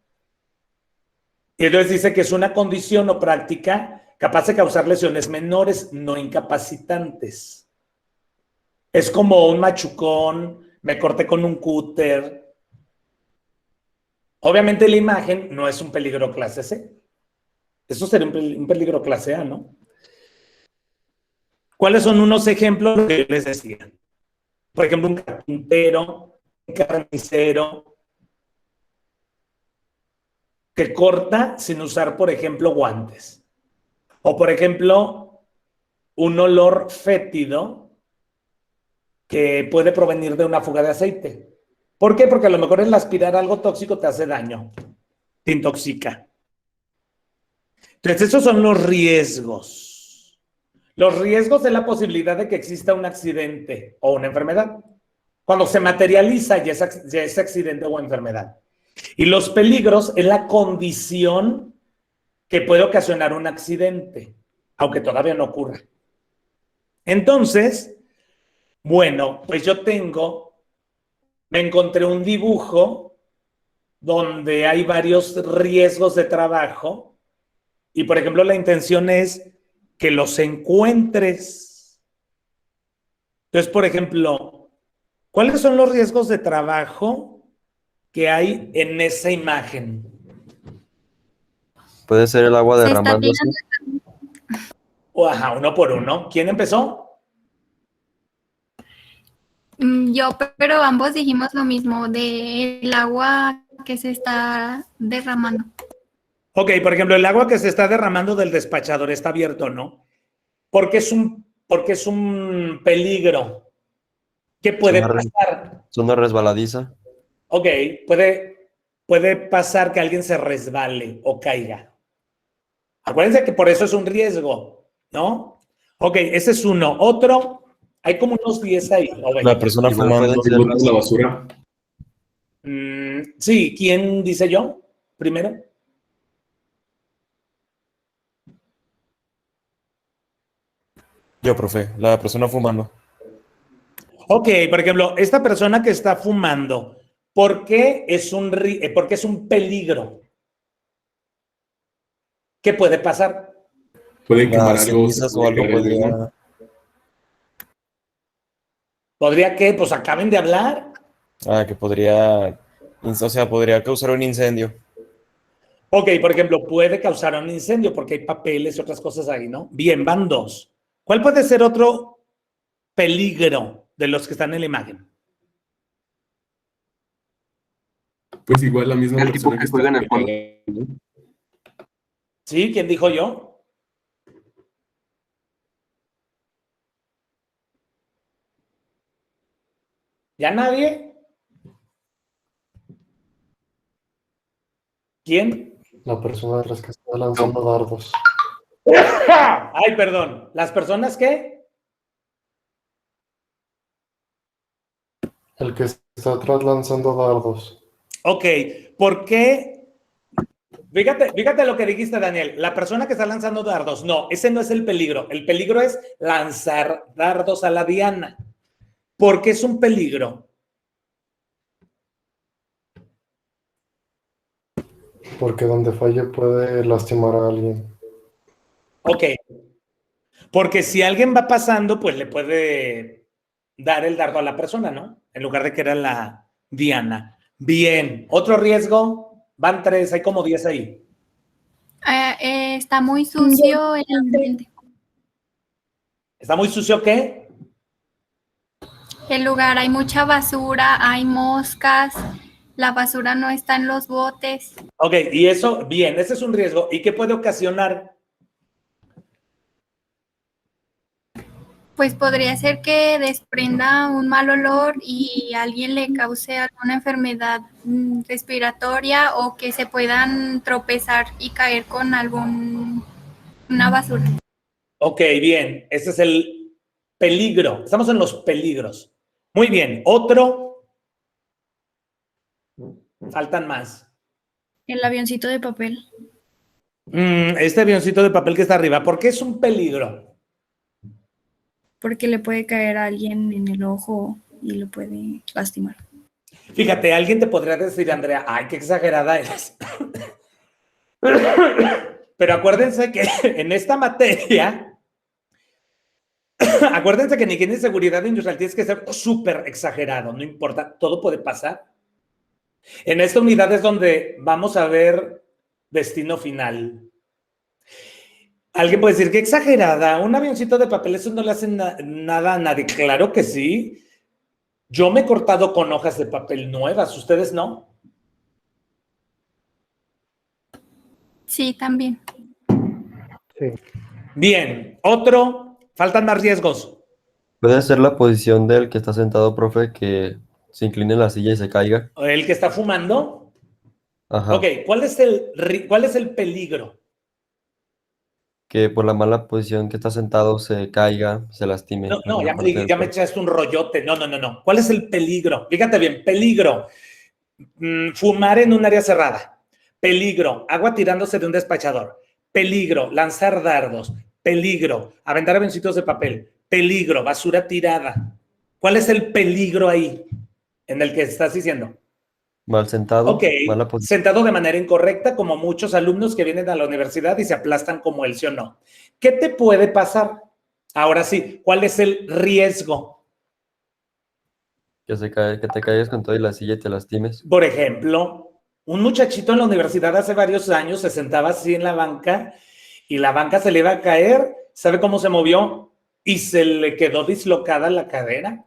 Y entonces dice que es una condición o práctica capaz de causar lesiones menores, no incapacitantes. Es como un machucón, me corté con un cúter. Obviamente la imagen no es un peligro clase C. Eso sería un peligro clase A, ¿no? ¿Cuáles son unos ejemplos que les decía? Por ejemplo, un carpintero, un carnicero, que corta sin usar, por ejemplo, guantes. O, por ejemplo, un olor fétido que puede provenir de una fuga de aceite. ¿Por qué? Porque a lo mejor el aspirar algo tóxico te hace daño, te intoxica. Entonces, esos son los riesgos. Los riesgos de la posibilidad de que exista un accidente o una enfermedad. Cuando se materializa ya ese accidente o enfermedad. Y los peligros es la condición que puede ocasionar un accidente, aunque todavía no ocurra. Entonces, bueno, pues me encontré un dibujo donde hay varios riesgos de trabajo y, por ejemplo, la intención es que los encuentres. Entonces, por ejemplo, ¿cuáles son los riesgos de trabajo que hay en esa imagen? Puede ser el agua derramándose. Ajá, uno por uno. ¿Quién empezó? Yo, pero ambos dijimos lo mismo, del agua que se está derramando. Ok, por ejemplo, el agua que se está derramando del despachador está abierto, ¿no? Porque es un peligro. ¿Qué puede pasar? Zona resbaladiza. Ok, puede pasar que alguien se resbale o caiga. Acuérdense que por eso es un riesgo, ¿no? Ok, ese es uno. Otro, hay como unos 10 ahí. La persona fumando. ¿Botas la basura? Sí, ¿quién dice yo primero? Yo, profe, la persona fumando. Ok, por ejemplo, esta persona que está fumando, ¿por qué es un peligro? ¿Qué puede pasar? Puede quemar algo. O algo podría... ¿Podría qué? Pues acaben de hablar. que podría... O sea, podría causar un incendio. Ok, por ejemplo, puede causar un incendio porque hay papeles y otras cosas ahí, ¿no? Bien, van dos. ¿Cuál puede ser otro peligro de los que están en la imagen? Pues igual la misma El tipo persona que juega en el fondo. ¿Sí? ¿Quién dijo yo? ¿Ya nadie? ¿Quién? La persona de las que está lanzando dardos. Ay, perdón. ¿Las personas qué? El que está atrás lanzando dardos. Ok, ¿por qué? Fíjate lo que dijiste, Daniel. La persona que está lanzando dardos. No, ese no es el peligro. El peligro es lanzar dardos a la diana. ¿Por qué es un peligro? Porque donde falle puede lastimar a alguien. Ok. Porque si alguien va pasando, pues le puede dar el dardo a la persona, ¿no? En lugar de que era la diana. Bien. ¿Otro riesgo? Van 3, hay como 10 ahí. Está muy sucio el ambiente. ¿Está muy sucio qué? El lugar, hay mucha basura, hay moscas, la basura no está en los botes. Ok, y eso, bien, ese es un riesgo. ¿Y qué puede ocasionar? Pues podría ser que desprenda un mal olor y a alguien le cause alguna enfermedad respiratoria o que se puedan tropezar y caer con una basura. Ok, bien, ese es el peligro. Estamos en los peligros. Muy bien, otro. Faltan más. El avioncito de papel. Este avioncito de papel que está arriba, ¿por qué es un peligro? Porque le puede caer a alguien en el ojo y lo puede lastimar. Fíjate, alguien te podría decir, Andrea, ay, qué exagerada eres. Pero acuérdense que en esta materia, acuérdense que en higiene y seguridad industrial tienes que ser súper exagerado, no importa, todo puede pasar. En esta unidad es donde vamos a ver destino final. Alguien puede decir, qué exagerada, un avioncito de papel, eso no le hace nada a nadie. Claro que sí. Yo me he cortado con hojas de papel nuevas, ¿ustedes no? Sí, también. Sí. Bien, otro, faltan más riesgos. Puede ser la posición del que está sentado, profe, que se incline en la silla y se caiga. El que está fumando. Ajá. Ok, ¿cuál es el peligro? Que por la mala posición que está sentado se caiga, se lastime. No, alguna parte del ya me cuerpo. echaste un rollote. No. ¿Cuál es el peligro? Fíjate bien, peligro. Fumar en un área cerrada. Peligro, agua tirándose de un despachador. Peligro, lanzar dardos. Peligro, aventar avioncitos de papel. Peligro, basura tirada. ¿Cuál es el peligro ahí en el que estás diciendo? Mal sentado, Ok, mala posición. sentado de manera incorrecta, como muchos alumnos que vienen a la universidad y se aplastan como él, ¿sí o no? ¿Qué te puede pasar? Ahora sí, ¿cuál es el riesgo? Que te caigas con todo y la silla y te lastimes. Por ejemplo, un muchachito en la universidad hace varios años se sentaba así en la banca y la banca se le iba a caer. ¿Sabe cómo se movió? Y se le quedó dislocada la cadera.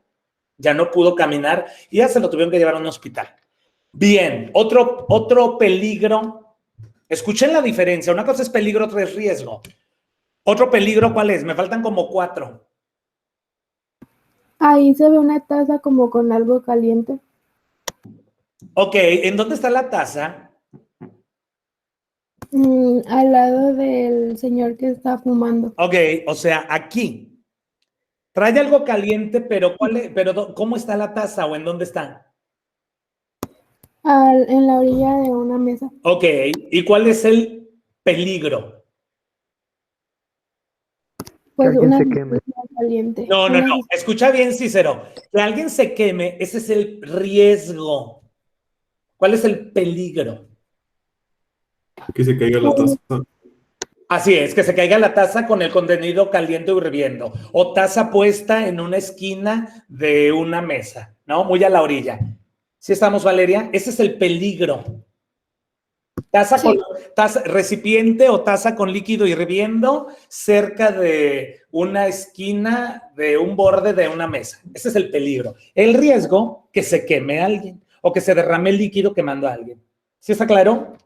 Ya no pudo caminar y ya se lo tuvieron que llevar a un hospital. Bien, otro peligro. Escuchen la diferencia. Una cosa es peligro, otra es riesgo. Otro peligro, ¿cuál es? Me faltan como 4. Ahí se ve una taza como con algo caliente. Ok, ¿en dónde está la taza? Al lado del señor que está fumando. Ok, o sea, aquí. Trae algo caliente, pero ¿cómo está la taza o en dónde está? En la orilla de una mesa. Ok, ¿y cuál es el peligro? Pues Que alguien una se queme. bebida caliente. No. Una- Escucha bien, Cícero. Que alguien se queme, ese es el riesgo. ¿Cuál es el peligro? Que se caiga la taza. Así es, que se caiga la taza con el contenido caliente o hirviendo. O taza puesta en una esquina de una mesa, ¿no? Muy a la orilla. ¿Sí estamos, Valeria? Ese es el peligro. Recipiente o taza con líquido hirviendo cerca de una esquina de un borde de una mesa. Ese es el peligro. El riesgo, que se queme a alguien o que se derrame el líquido quemando a alguien. ¿Sí está claro?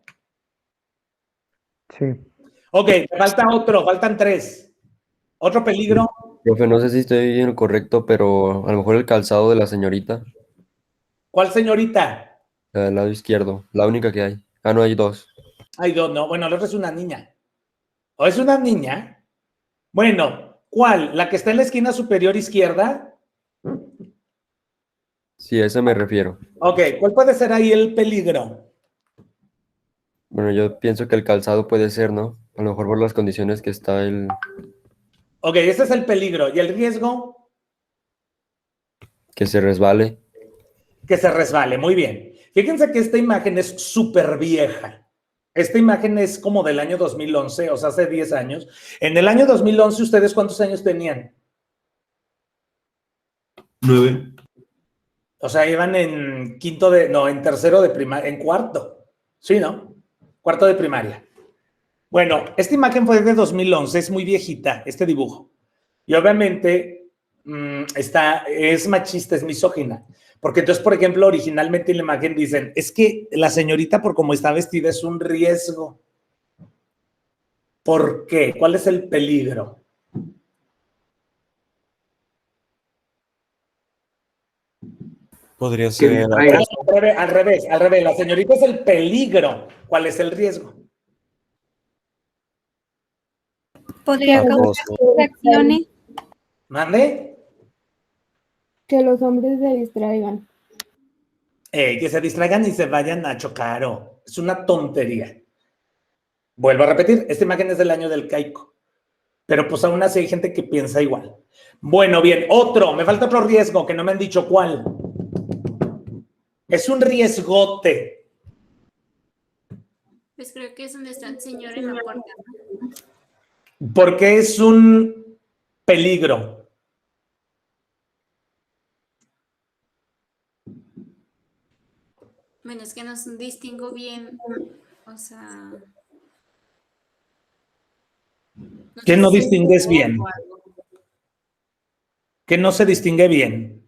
Sí. Ok, faltan 3. Otro peligro. Profe, no sé si estoy en lo correcto, pero a lo mejor el calzado de la señorita, ¿Cuál señorita? la del lado izquierdo, la única que hay. Ah, no, hay 2. Ay, no, bueno, la otra es una niña. ¿O es una niña? Bueno, ¿cuál? ¿La que está en la esquina superior izquierda? Sí, a esa me refiero. Ok, ¿cuál puede ser ahí el peligro? Bueno, yo pienso que el calzado puede ser, ¿no? A lo mejor por las condiciones que está el... Ok, ese es el peligro. ¿Y el riesgo? que se resbale. Que se resbale, muy bien. Fíjense que esta imagen es súper vieja. Esta imagen es como del año 2011, o sea, hace 10 años. En el año 2011, ¿ustedes cuántos años tenían? 9. O sea, iban en en tercero de primaria, en cuarto. Sí, ¿no? Cuarto de primaria. Bueno, esta imagen fue de 2011, es muy viejita, este dibujo. Y obviamente es machista, es misógina. Porque entonces, por ejemplo, originalmente en la imagen dicen, es que la señorita por cómo está vestida es un riesgo. ¿Por qué? ¿Cuál es el peligro? Podría Que ser. distraiga. Al revés. La señorita es el peligro. ¿Cuál es el riesgo? Podría causar Acoso. distracciones. ¿Mande? Que los hombres se distraigan. Que se distraigan y se vayan a chocar. Es una tontería. Vuelvo a repetir, esta imagen es del año del caico. Pero pues aún así hay gente que piensa igual. Bueno, bien, me falta otro riesgo que no me han dicho cuál. Es un riesgote. Pues creo que es donde está el señor en la puerta, ¿no? Porque es un peligro. Bueno, es que no distingo bien, o sea... ¿Qué sé no si es distingues un bien? o algo. Que no se distingue bien.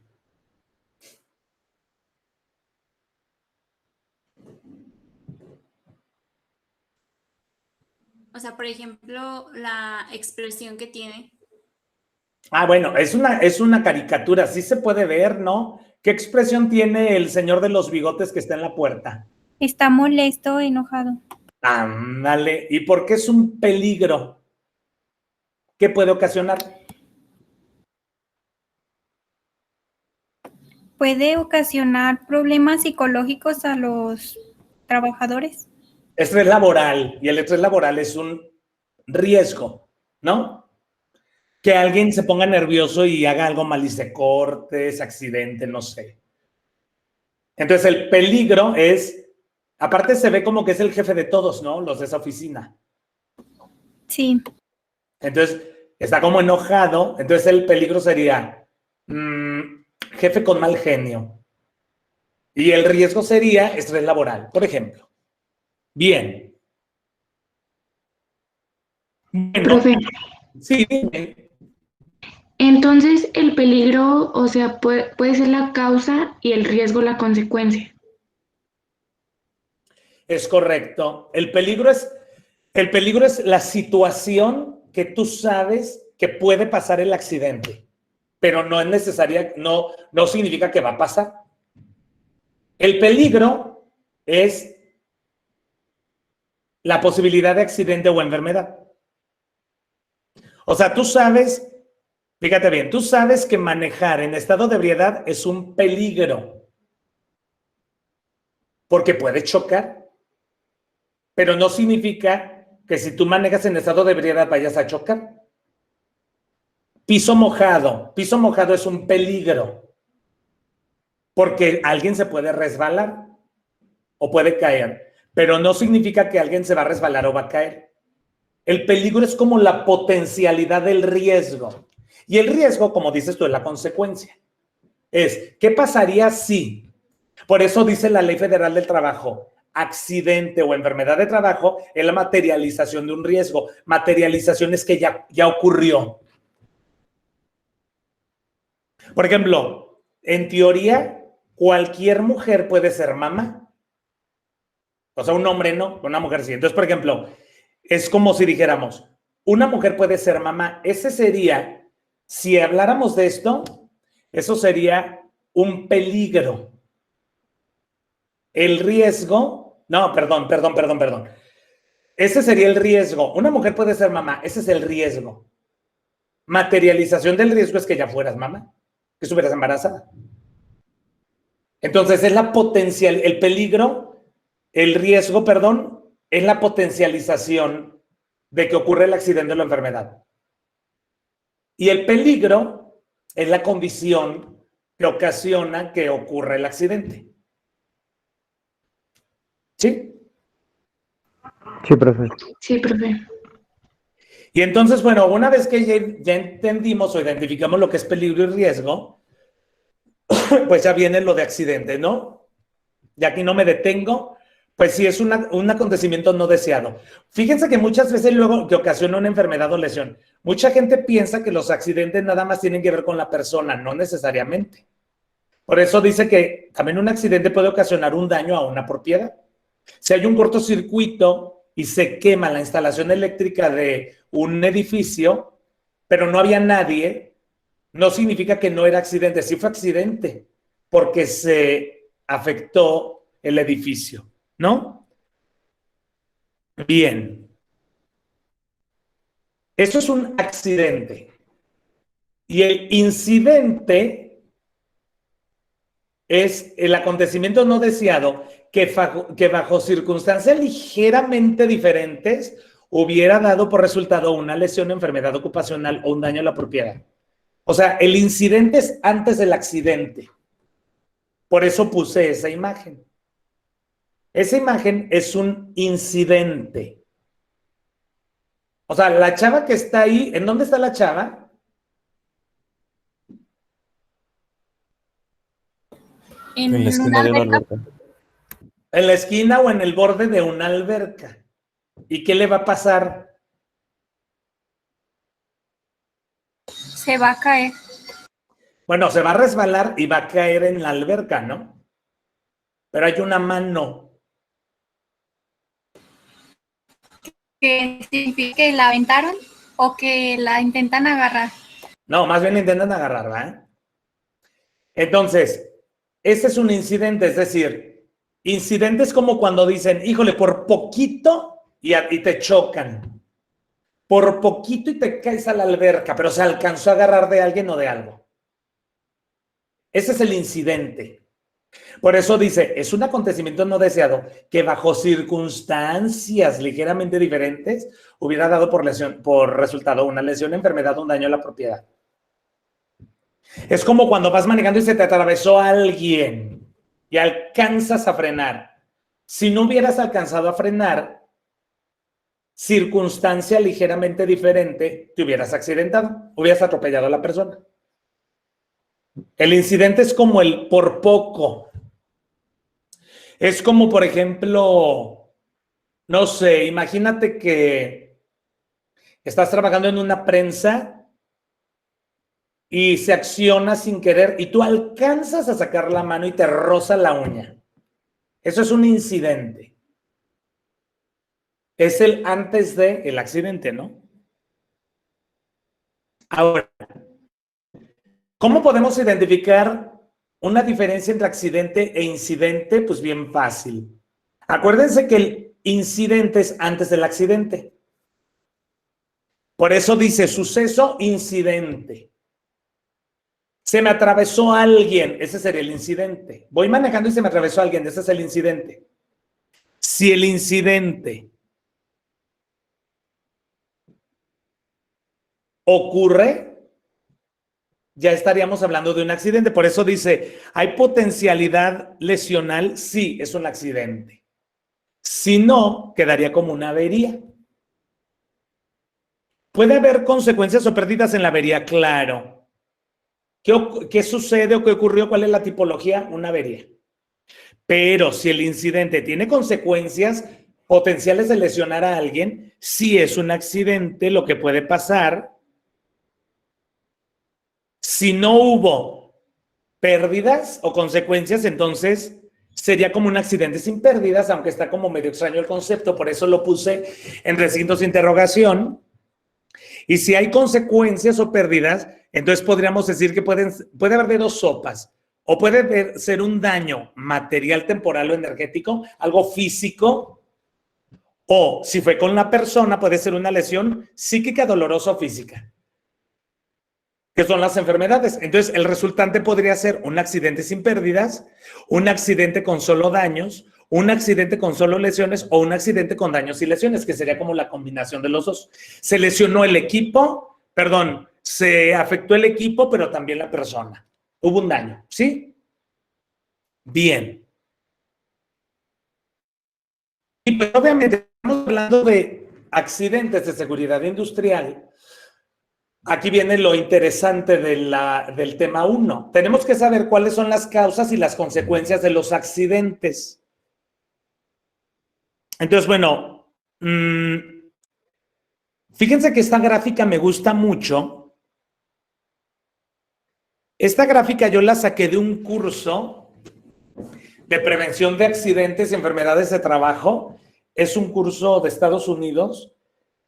O sea, por ejemplo, la expresión que tiene. Ah, bueno, es una caricatura, sí se puede ver, ¿no? ¿Qué expresión tiene el señor de los bigotes que está en la puerta? Está molesto, enojado. Ándale, ¿y por qué es un peligro? ¿Qué puede ocasionar? Puede ocasionar problemas psicológicos a los trabajadores. Estrés laboral, y el estrés laboral es un riesgo, ¿no? Que alguien se ponga nervioso y haga algo mal y se corte, se accidente, no sé. Entonces el peligro es, aparte se ve como que es el jefe de todos, ¿no? Los de esa oficina. Sí. Entonces está como enojado, entonces el peligro sería jefe con mal genio. Y el riesgo sería estrés laboral, por ejemplo. Bien. Bueno, Profe, sí, dime. entonces el peligro, o sea, puede ser la causa y el riesgo la consecuencia. Es correcto. El peligro es la situación que tú sabes que puede pasar el accidente, pero no es necesaria, no significa que va a pasar. El peligro es la posibilidad de accidente o enfermedad. O sea, tú sabes, fíjate bien, tú sabes que manejar en estado de ebriedad es un peligro, porque puedes chocar, pero no significa que si tú manejas en estado de ebriedad vayas a chocar. Piso mojado es un peligro, porque alguien se puede resbalar o puede caer, pero no significa que alguien se va a resbalar o va a caer. El peligro es como la potencialidad del riesgo. Y el riesgo, como dices tú, es la consecuencia. ¿Qué pasaría si? Por eso dice la Ley Federal del Trabajo, accidente o enfermedad de trabajo es la materialización de un riesgo. Materialización es que ya ocurrió. Por ejemplo, en teoría, cualquier mujer puede ser mamá. O sea, un hombre no, una mujer sí. Entonces, por ejemplo, es como si dijéramos, una mujer puede ser mamá. Ese sería, si habláramos de esto, eso sería un peligro. El riesgo, no, perdón. Ese sería el riesgo. Una mujer puede ser mamá, ese es el riesgo. Materialización del riesgo es que ya fueras mamá, que estuvieras embarazada. Entonces, es el peligro, el riesgo, perdón, es la potencialización de que ocurre el accidente o la enfermedad. Y el peligro es la condición que ocasiona que ocurra el accidente. ¿Sí? Sí, profe. Sí, profe. Y entonces, bueno, una vez que ya entendimos o identificamos lo que es peligro y riesgo, pues ya viene lo de accidente, ¿no? Y aquí no me detengo, pues sí es un acontecimiento no deseado. Fíjense que muchas veces luego que ocasiona una enfermedad o lesión, mucha gente piensa que los accidentes nada más tienen que ver con la persona, no necesariamente. Por eso dice que también un accidente puede ocasionar un daño a una propiedad. Si hay un cortocircuito y se quema la instalación eléctrica de un edificio, pero no había nadie, no significa que no era accidente, sí fue accidente, porque se afectó el edificio, ¿no? Bien. Eso es un accidente. Y el incidente es el acontecimiento no deseado que bajo circunstancias ligeramente diferentes hubiera dado por resultado una lesión, enfermedad ocupacional o un daño a la propiedad. O sea, el incidente es antes del accidente. Por eso puse esa imagen. Esa imagen es un incidente. O sea, la chava que está ahí, ¿en dónde está la chava? En la esquina de una alberca. En la esquina o en el borde de una alberca. ¿Y qué le va a pasar? Se va a caer. Bueno, se va a resbalar y va a caer en la alberca, ¿no? Pero hay una mano. ¿Qué significa que la aventaron o que la intentan agarrar? No, más bien intentan agarrar, ¿verdad? Entonces, ese es un incidente, es decir, incidente es como cuando dicen, híjole, por poquito y te chocan. Por poquito y te caes a la alberca, pero se alcanzó a agarrar de alguien o de algo. Ese es el incidente. Por eso dice, es un acontecimiento no deseado que bajo circunstancias ligeramente diferentes hubiera dado por resultado una lesión, enfermedad o un daño a la propiedad. Es como cuando vas manejando y se te atravesó alguien y alcanzas a frenar. Si no hubieras alcanzado a frenar, circunstancia ligeramente diferente, te hubieras accidentado, hubieras atropellado a la persona. El incidente es como el por poco. Es como, por ejemplo, no sé, imagínate que estás trabajando en una prensa y se acciona sin querer y tú alcanzas a sacar la mano y te roza la uña. Eso es un incidente. Es el antes del accidente, ¿no? Ahora, ¿cómo podemos identificar una diferencia entre accidente e incidente? Pues bien fácil. Acuérdense que el incidente es antes del accidente. Por eso dice suceso, incidente. Se me atravesó alguien, ese sería el incidente. Voy manejando y se me atravesó alguien, ese es el incidente. Si el incidente ocurre, ya estaríamos hablando de un accidente. Por eso dice, ¿hay potencialidad lesional? Sí, es un accidente. Si no, quedaría como una avería. ¿Puede haber consecuencias o pérdidas en la avería? Claro. ¿Qué sucede o qué ocurrió? ¿Cuál es la tipología? Una avería. Pero si el incidente tiene consecuencias potenciales de lesionar a alguien, sí es un accidente lo que puede pasar. Si no hubo pérdidas o consecuencias, entonces sería como un accidente sin pérdidas, aunque está como medio extraño el concepto, por eso lo puse en recintos de interrogación. Y si hay consecuencias o pérdidas, entonces podríamos decir que puede haber de dos sopas. O puede ser un daño material, temporal o energético, algo físico, o si fue con la persona, puede ser una lesión psíquica, dolorosa o física, que son las enfermedades. Entonces, el resultante podría ser un accidente sin pérdidas, un accidente con solo daños, un accidente con solo lesiones o un accidente con daños y lesiones, que sería como la combinación de los dos. Se lesionó el equipo, perdón, se afectó el equipo, pero también la persona. Hubo un daño, ¿sí? Bien. Y pues obviamente estamos hablando de accidentes de seguridad industrial. Aquí viene lo interesante del tema 1. Tenemos que saber cuáles son las causas y las consecuencias de los accidentes. Entonces, bueno, fíjense que esta gráfica me gusta mucho. Esta gráfica yo la saqué de un curso de prevención de accidentes y enfermedades de trabajo. Es un curso de Estados Unidos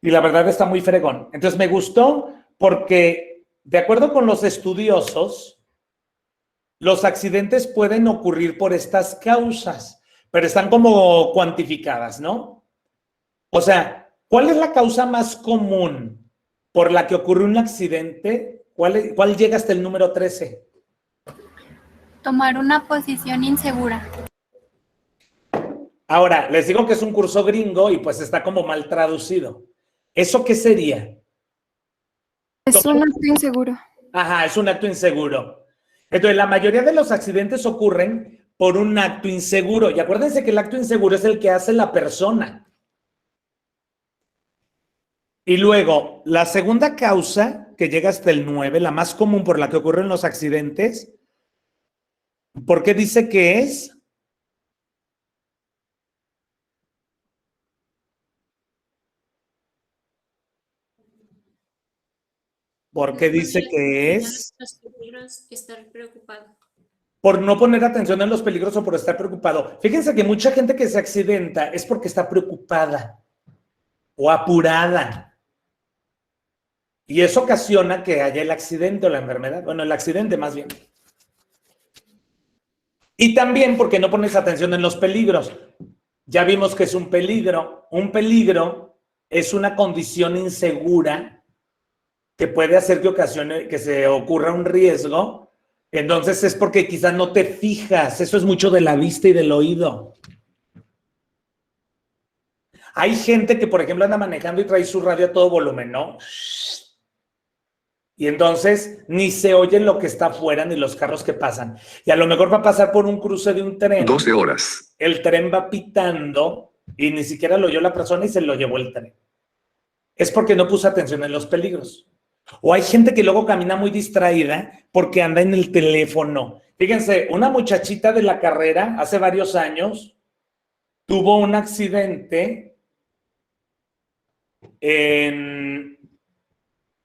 y la verdad está muy fregón. Entonces me gustó porque, de acuerdo con los estudiosos, los accidentes pueden ocurrir por estas causas, pero están como cuantificadas, ¿no? O sea, ¿cuál es la causa más común por la que ocurre un accidente? ¿Cuál llega hasta el número 13? Tomar una posición insegura. Ahora, les digo que es un curso gringo y pues está como mal traducido. ¿Eso qué sería? Es un acto inseguro. Ajá, es un acto inseguro. Entonces, la mayoría de los accidentes ocurren por un acto inseguro. Y acuérdense que el acto inseguro es el que hace la persona. Y luego, la segunda causa, que llega hasta el 9, la más común por la que ocurren los accidentes, ¿por qué dice que es? ¿Por qué dice que es? Los peligros, estar preocupado. Por no poner atención en los peligros o por estar preocupado. Fíjense que mucha gente que se accidenta es porque está preocupada o apurada. Y eso ocasiona que haya el accidente o la enfermedad. Bueno, el accidente más bien. Y también porque no pones atención en los peligros. Ya vimos que es un peligro. Un peligro es una condición insegura que puede hacer que ocasione, que se ocurra un riesgo. Entonces es porque quizás no te fijas. Eso es mucho de la vista y del oído. Hay gente que, por ejemplo, anda manejando y trae su radio a todo volumen, ¿no? Y entonces ni se oye lo que está afuera ni los carros que pasan. Y a lo mejor va a pasar por un cruce de un tren. 12 horas. El tren va pitando y ni siquiera lo oyó la persona y se lo llevó el tren. Es porque no puso atención en los peligros. O hay gente que luego camina muy distraída porque anda en el teléfono. Fíjense, una muchachita de la carrera hace varios años tuvo un accidente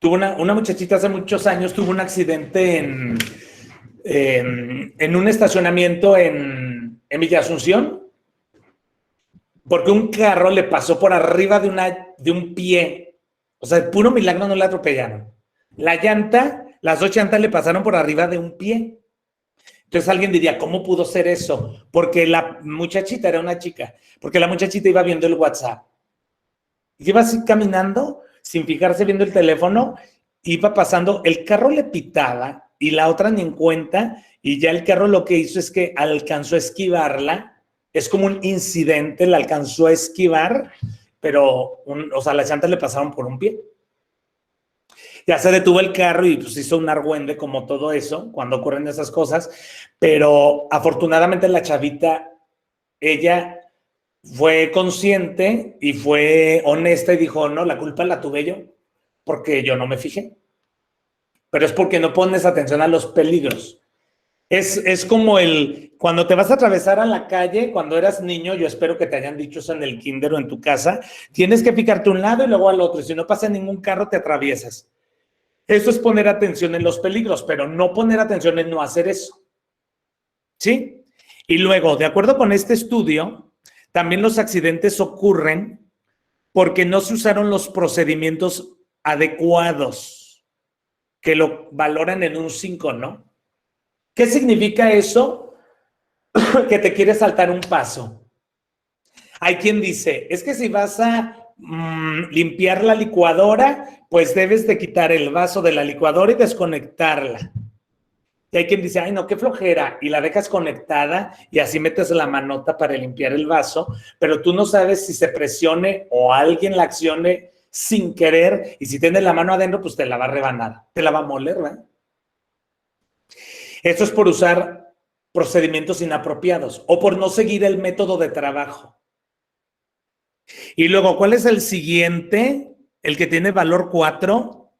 una muchachita hace muchos años tuvo un accidente en un estacionamiento en Villa Asunción porque un carro le pasó por arriba de un pie. O sea, de puro milagro no la atropellaron. Las 2 llantas le pasaron por arriba de un pie. Entonces alguien diría, ¿cómo pudo ser eso? Porque la muchachita era una chica, porque la muchachita iba viendo el WhatsApp. Iba así caminando, sin fijarse viendo el teléfono, iba pasando, el carro le pitaba y la otra ni en cuenta, y ya el carro lo que hizo es que alcanzó a esquivarla, es como un incidente, la alcanzó a esquivar, pero, o sea, las llantas le pasaron por un pie. Ya se detuvo el carro y pues hizo un argüende como todo eso, cuando ocurren esas cosas, pero afortunadamente la chavita, ella fue consciente y fue honesta y dijo, no, la culpa la tuve yo, porque yo no me fijé. Pero es porque no pones atención a los peligros. Es como cuando te vas a atravesar a la calle, cuando eras niño, yo espero que te hayan dicho eso en el kinder o en tu casa, tienes que fijarte a un lado y luego al otro, y si no pasa ningún carro te atraviesas. Eso es poner atención en los peligros, pero no poner atención en no hacer eso. ¿Sí? Y luego, de acuerdo con este estudio, también los accidentes ocurren porque no se usaron los procedimientos adecuados, que lo valoran en un 5, ¿no? ¿Qué significa eso? Que te quieres saltar un paso. Hay quien dice, es que si vas a limpiar la licuadora, pues debes de quitar el vaso de la licuadora y desconectarla. Y hay quien dice, ay no, qué flojera, y la dejas conectada y así metes la manota para limpiar el vaso, pero tú no sabes si se presione o alguien la accione sin querer, y si tienes la mano adentro, pues te la va a rebanar, te la va a moler, ¿verdad? Esto es por usar procedimientos inapropiados o por no seguir el método de trabajo. Y luego, ¿cuál es el siguiente? El que tiene valor 4.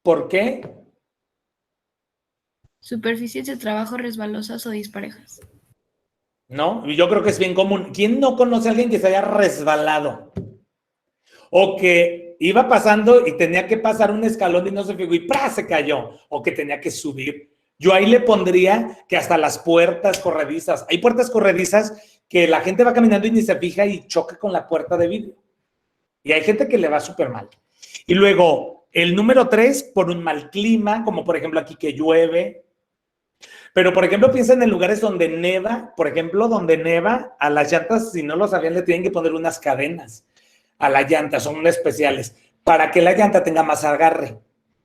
¿Por qué? Superficies de trabajo resbalosas o disparejas. ¿No? Yo creo que es bien común. ¿Quién no conoce a alguien que se haya resbalado? O que iba pasando y tenía que pasar un escalón y no se fijó y ¡prá! Se cayó. O que tenía que subir. Yo ahí le pondría que hasta las puertas corredizas. Hay puertas corredizas que la gente va caminando y ni se fija y choca con la puerta de vidrio. Y hay gente que le va súper mal. Y luego, el número 3, por un mal clima, como por ejemplo aquí que llueve. Pero, por ejemplo, piensen en lugares donde neva. Por ejemplo, donde neva, a las llantas, si no lo sabían, le tienen que poner unas cadenas a la llanta, son especiales, para que la llanta tenga más agarre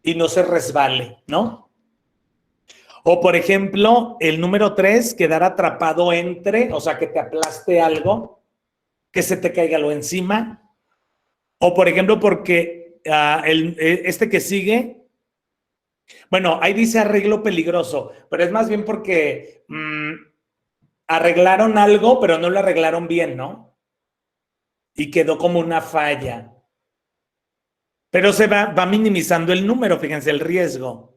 y no se resbale, ¿no? O, por ejemplo, el número 3, quedar atrapado entre, o sea, que te aplaste algo, que se te caiga algo encima. O, por ejemplo, porque este que sigue, bueno, ahí dice arreglo peligroso, pero es más bien porque arreglaron algo, pero no lo arreglaron bien, ¿no? Y quedó como una falla. Pero se va minimizando el número, fíjense, el riesgo.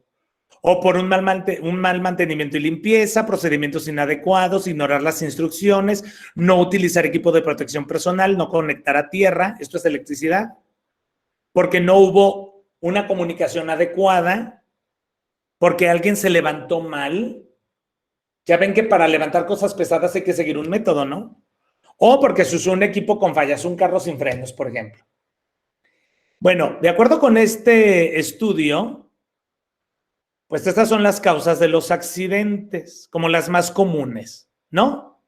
O por un mal mantenimiento y limpieza, procedimientos inadecuados, ignorar las instrucciones, no utilizar equipo de protección personal, no conectar a tierra, esto es electricidad, porque no hubo una comunicación adecuada, porque alguien se levantó mal. Ya ven que para levantar cosas pesadas hay que seguir un método, ¿no? O porque se usó un equipo con fallas, un carro sin frenos, por ejemplo. Bueno, de acuerdo con este estudio, pues estas son las causas de los accidentes, como las más comunes, ¿no?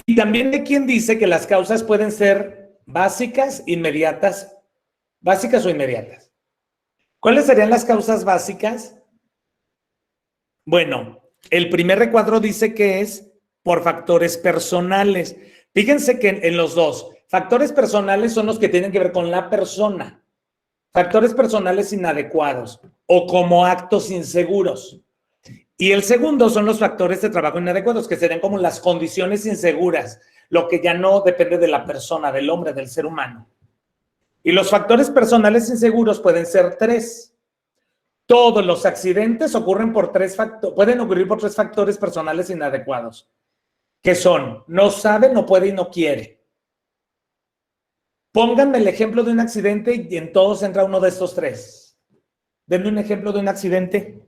Y también de quien dice que las causas pueden ser básicas, inmediatas, básicas o inmediatas. ¿Cuáles serían las causas básicas? Bueno, el primer recuadro dice que es por factores personales. Fíjense que en los dos, factores personales son los que tienen que ver con la persona. Factores personales inadecuados o como actos inseguros. Y el segundo son los factores de trabajo inadecuados, que serían como las condiciones inseguras, lo que ya no depende de la persona, del hombre, del ser humano. Y los factores personales inseguros pueden ser 3. Todos los accidentes ocurren por pueden ocurrir por 3 factores personales inadecuados, que son: no sabe, no puede y no quiere. Pónganme el ejemplo de un accidente y en todos entra uno de estos 3. Denme un ejemplo de un accidente.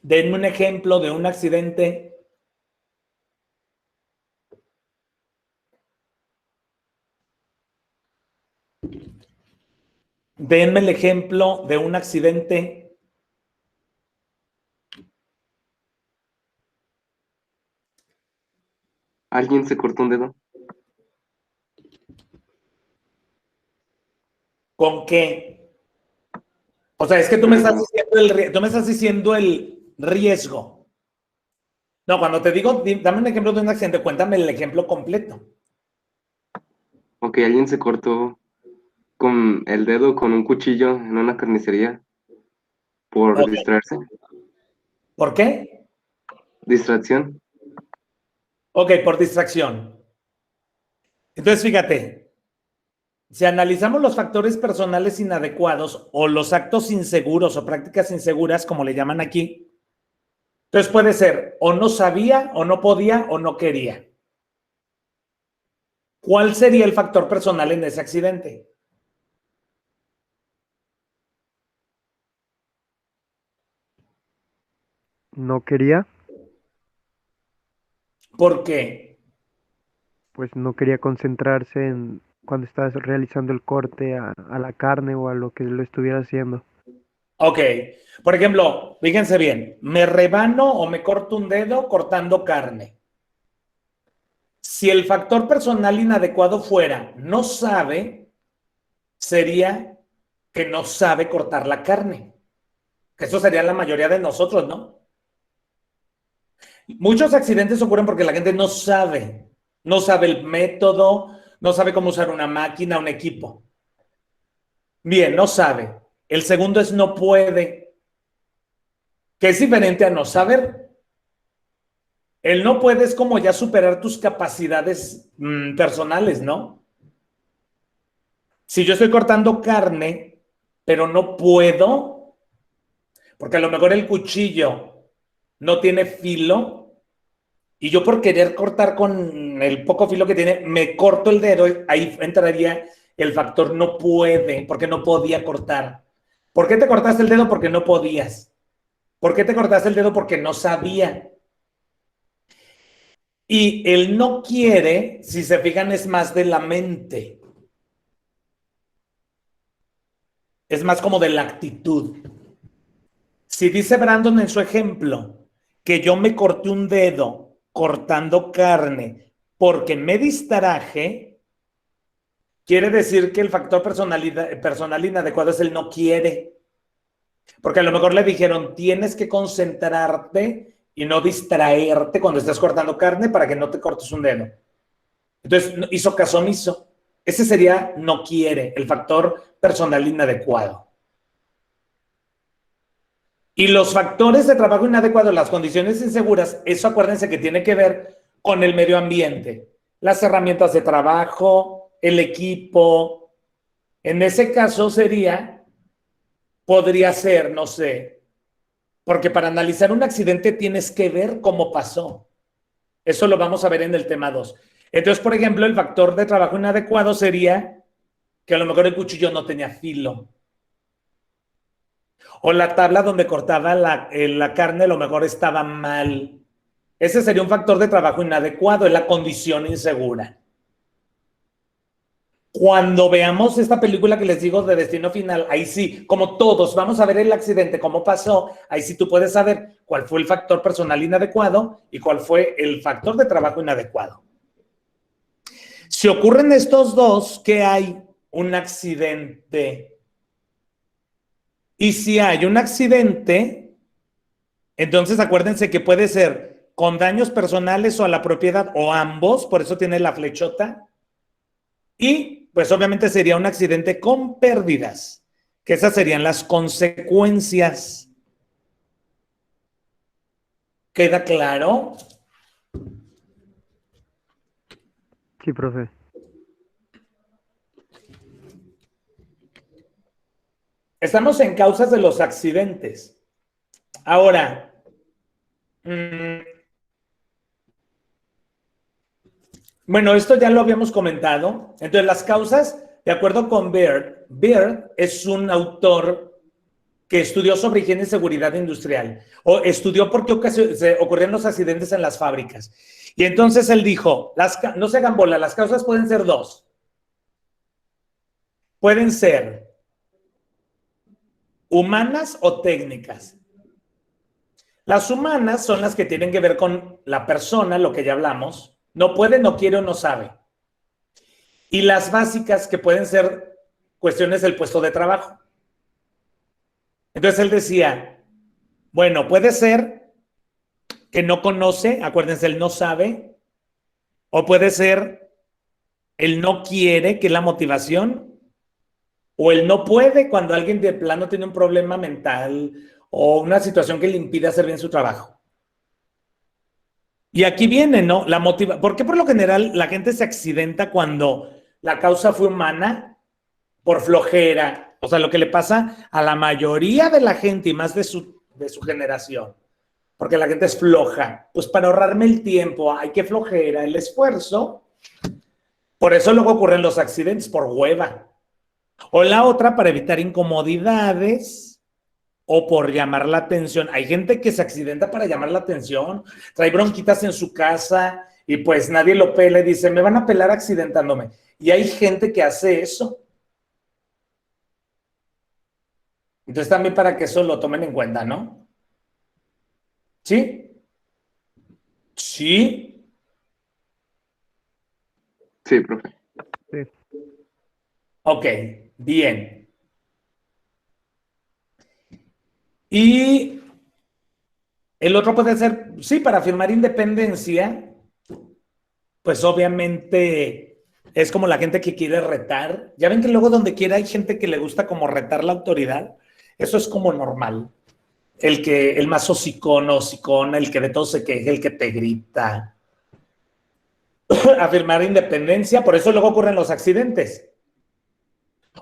Denme un ejemplo de un accidente. Denme el ejemplo de un accidente. ¿Alguien se cortó un dedo? ¿Con qué? O sea, es que tú me estás diciendo el riesgo. No, cuando te digo, dame un ejemplo de un accidente, cuéntame el ejemplo completo. Ok, alguien se cortó con el dedo con un cuchillo en una carnicería por distraerse. ¿Por qué? Distracción. Ok, por distracción. Entonces, fíjate, si analizamos los factores personales inadecuados o los actos inseguros o prácticas inseguras, como le llaman aquí, entonces puede ser o no sabía, o no podía, o no quería. ¿Cuál sería el factor personal en ese accidente? No quería, ¿Por qué? pues no quería concentrarse en cuando estás realizando el corte a la carne o a lo que lo estuviera haciendo. Ok, por ejemplo, fíjense bien, me rebano o me corto un dedo cortando carne. Si el factor personal inadecuado fuera no sabe, sería que no sabe cortar la carne. Que eso sería la mayoría de nosotros, ¿no? Muchos accidentes ocurren porque la gente no sabe el método, No sabe cómo usar una máquina, un equipo. Bien, no sabe. El segundo es no puede, que es diferente a no saber. El no puede es como ya superar tus capacidades personales, ¿no? Si yo estoy cortando carne, pero no puedo, porque a lo mejor el cuchillo no tiene filo, y yo por querer cortar con el poco filo que tiene, me corto el dedo, ahí entraría el factor no puede, porque no podía cortar. ¿Por qué te cortaste el dedo? Porque no podías. ¿Por qué te cortaste el dedo? Porque no sabía. Y el no quiere, si se fijan, es más de la mente. Es más como de la actitud. Si dice Brandon en su ejemplo que yo me corté un dedo cortando carne porque me distraje, quiere decir que el factor personal inadecuado es el no quiere. Porque a lo mejor le dijeron, tienes que concentrarte y no distraerte cuando estés cortando carne para que no te cortes un dedo. Entonces hizo caso omiso. Ese sería no quiere, el factor personal inadecuado. Y los factores de trabajo inadecuado, las condiciones inseguras, eso acuérdense que tiene que ver con el medio ambiente, las herramientas de trabajo, el equipo. En ese caso podría ser, no sé, porque para analizar un accidente tienes que ver cómo pasó. Eso lo vamos a ver en el tema 2. Entonces, por ejemplo, el factor de trabajo inadecuado sería que a lo mejor el cuchillo no tenía filo. O la tabla donde cortaba la carne a lo mejor estaba mal. Ese sería un factor de trabajo inadecuado, es la condición insegura. Cuando veamos esta película que les digo de Destino Final, ahí sí, como todos vamos a ver el accidente, cómo pasó, ahí sí tú puedes saber cuál fue el factor personal inadecuado y cuál fue el factor de trabajo inadecuado. Si ocurren estos dos, ¿qué hay? Un accidente. Y si hay un accidente, entonces acuérdense que puede ser con daños personales o a la propiedad o ambos, por eso tiene la flechota. Y pues obviamente sería un accidente con pérdidas, que esas serían las consecuencias. ¿Queda claro? Sí, profe. Estamos en causas de los accidentes. Ahora, bueno, esto ya lo habíamos comentado. Entonces, las causas, de acuerdo con Beard, Beard es un autor que estudió sobre higiene y seguridad industrial, o estudió por qué ocurrían los accidentes en las fábricas. Y entonces él dijo, no se hagan bola, las causas pueden ser dos. Pueden ser humanas o técnicas. Las humanas son las que tienen que ver con la persona, lo que ya hablamos. No puede, no quiere o no sabe. Y las básicas que pueden ser cuestiones del puesto de trabajo. Entonces él decía, bueno, puede ser que no conoce, acuérdense, él no sabe, o puede ser él no quiere, que es la motivación, o él no puede cuando alguien de plano tiene un problema mental o una situación que le impide hacer bien su trabajo. Y aquí viene, ¿no? La motivación. ¿Por qué por lo general la gente se accidenta cuando la causa fue humana? Por flojera. O sea, lo que le pasa a la mayoría de la gente y más de su generación. Porque la gente es floja. Pues para ahorrarme el tiempo, hay que flojera, el esfuerzo. Por eso luego ocurren los accidentes, por hueva. O la otra, para evitar incomodidades o por llamar la atención. Hay gente que se accidenta para llamar la atención, trae bronquitas en su casa y pues nadie lo pela y dice, me van a pelar accidentándome. Y hay gente que hace eso. Entonces también para que eso lo tomen en cuenta, ¿no? ¿Sí? ¿Sí? Sí, profe. Sí. Ok, bien. Y el otro puede ser, sí, para firmar independencia, pues obviamente Es como la gente que quiere retar. Ya ven que luego donde quiera hay gente que le gusta como retar la autoridad. Eso es como normal. El más hocicón o hocicona, el que de todo se queja, el que te grita. Afirmar independencia, por eso luego ocurren los accidentes.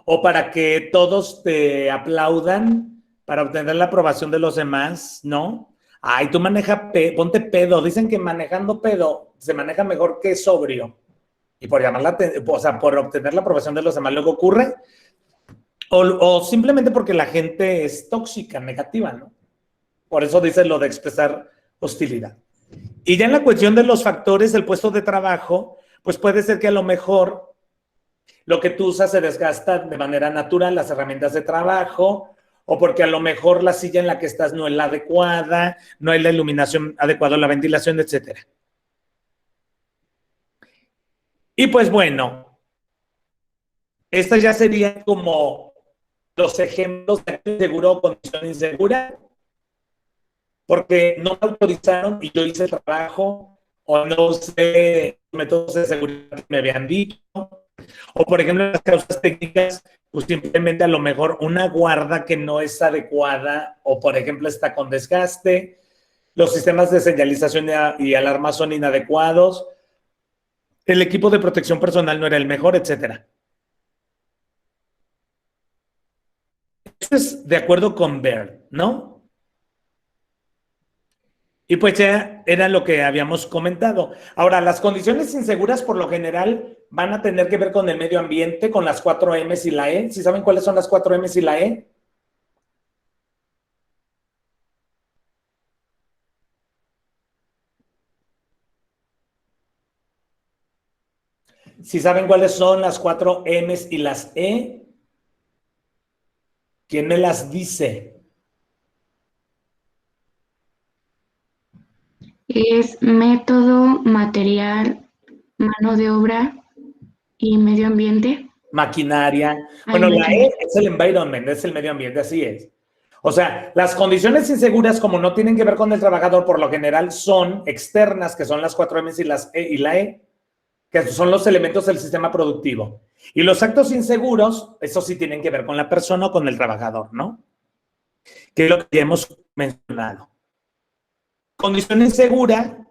O para que todos te aplaudan, para obtener la aprobación de los demás, ¿no? Ay, tú ponte pedo. Dicen que manejando pedo se maneja mejor que sobrio. Y por por obtener la aprobación de los demás luego ocurre. O simplemente porque la gente es tóxica, negativa, ¿no? Por eso dice lo de expresar hostilidad. Y ya en la cuestión de los factores del puesto de trabajo, pues puede ser que a lo mejor lo que tú usas se desgasta de manera natural, las herramientas de trabajo, o porque a lo mejor la silla en la que estás no es la adecuada, no hay la iluminación adecuada, la ventilación, etc. Y pues bueno, estas ya serían como los ejemplos de acto inseguro o condición insegura, porque no me autorizaron y yo hice el trabajo, o no usé métodos de seguridad que me habían dicho, o por ejemplo las causas técnicas, pues simplemente a lo mejor una guarda que no es adecuada, o por ejemplo está con desgaste, los sistemas de señalización y alarma son inadecuados, el equipo de protección personal no era el mejor, etc. Esto es de acuerdo con Baird, ¿no? Y pues ya era lo que habíamos comentado. Ahora, las condiciones inseguras por lo general van a tener que ver con el medio ambiente, con las 4 M's y la E. ¿Sí saben cuáles son las 4 M's y la E? ¿Sí saben cuáles son las 4 M's y las E? ¿Quién me las dice? Es método, material, mano de obra y medio ambiente. Maquinaria. Bueno, la E es el environment, es el medio ambiente, así es. O sea, las condiciones inseguras, como no tienen que ver con el trabajador, por lo general son externas, que son las 4 M's y la E, que son los elementos del sistema productivo. Y los actos inseguros, eso sí tienen que ver con la persona o con el trabajador, ¿no? Que es lo que ya hemos mencionado. Condición insegura,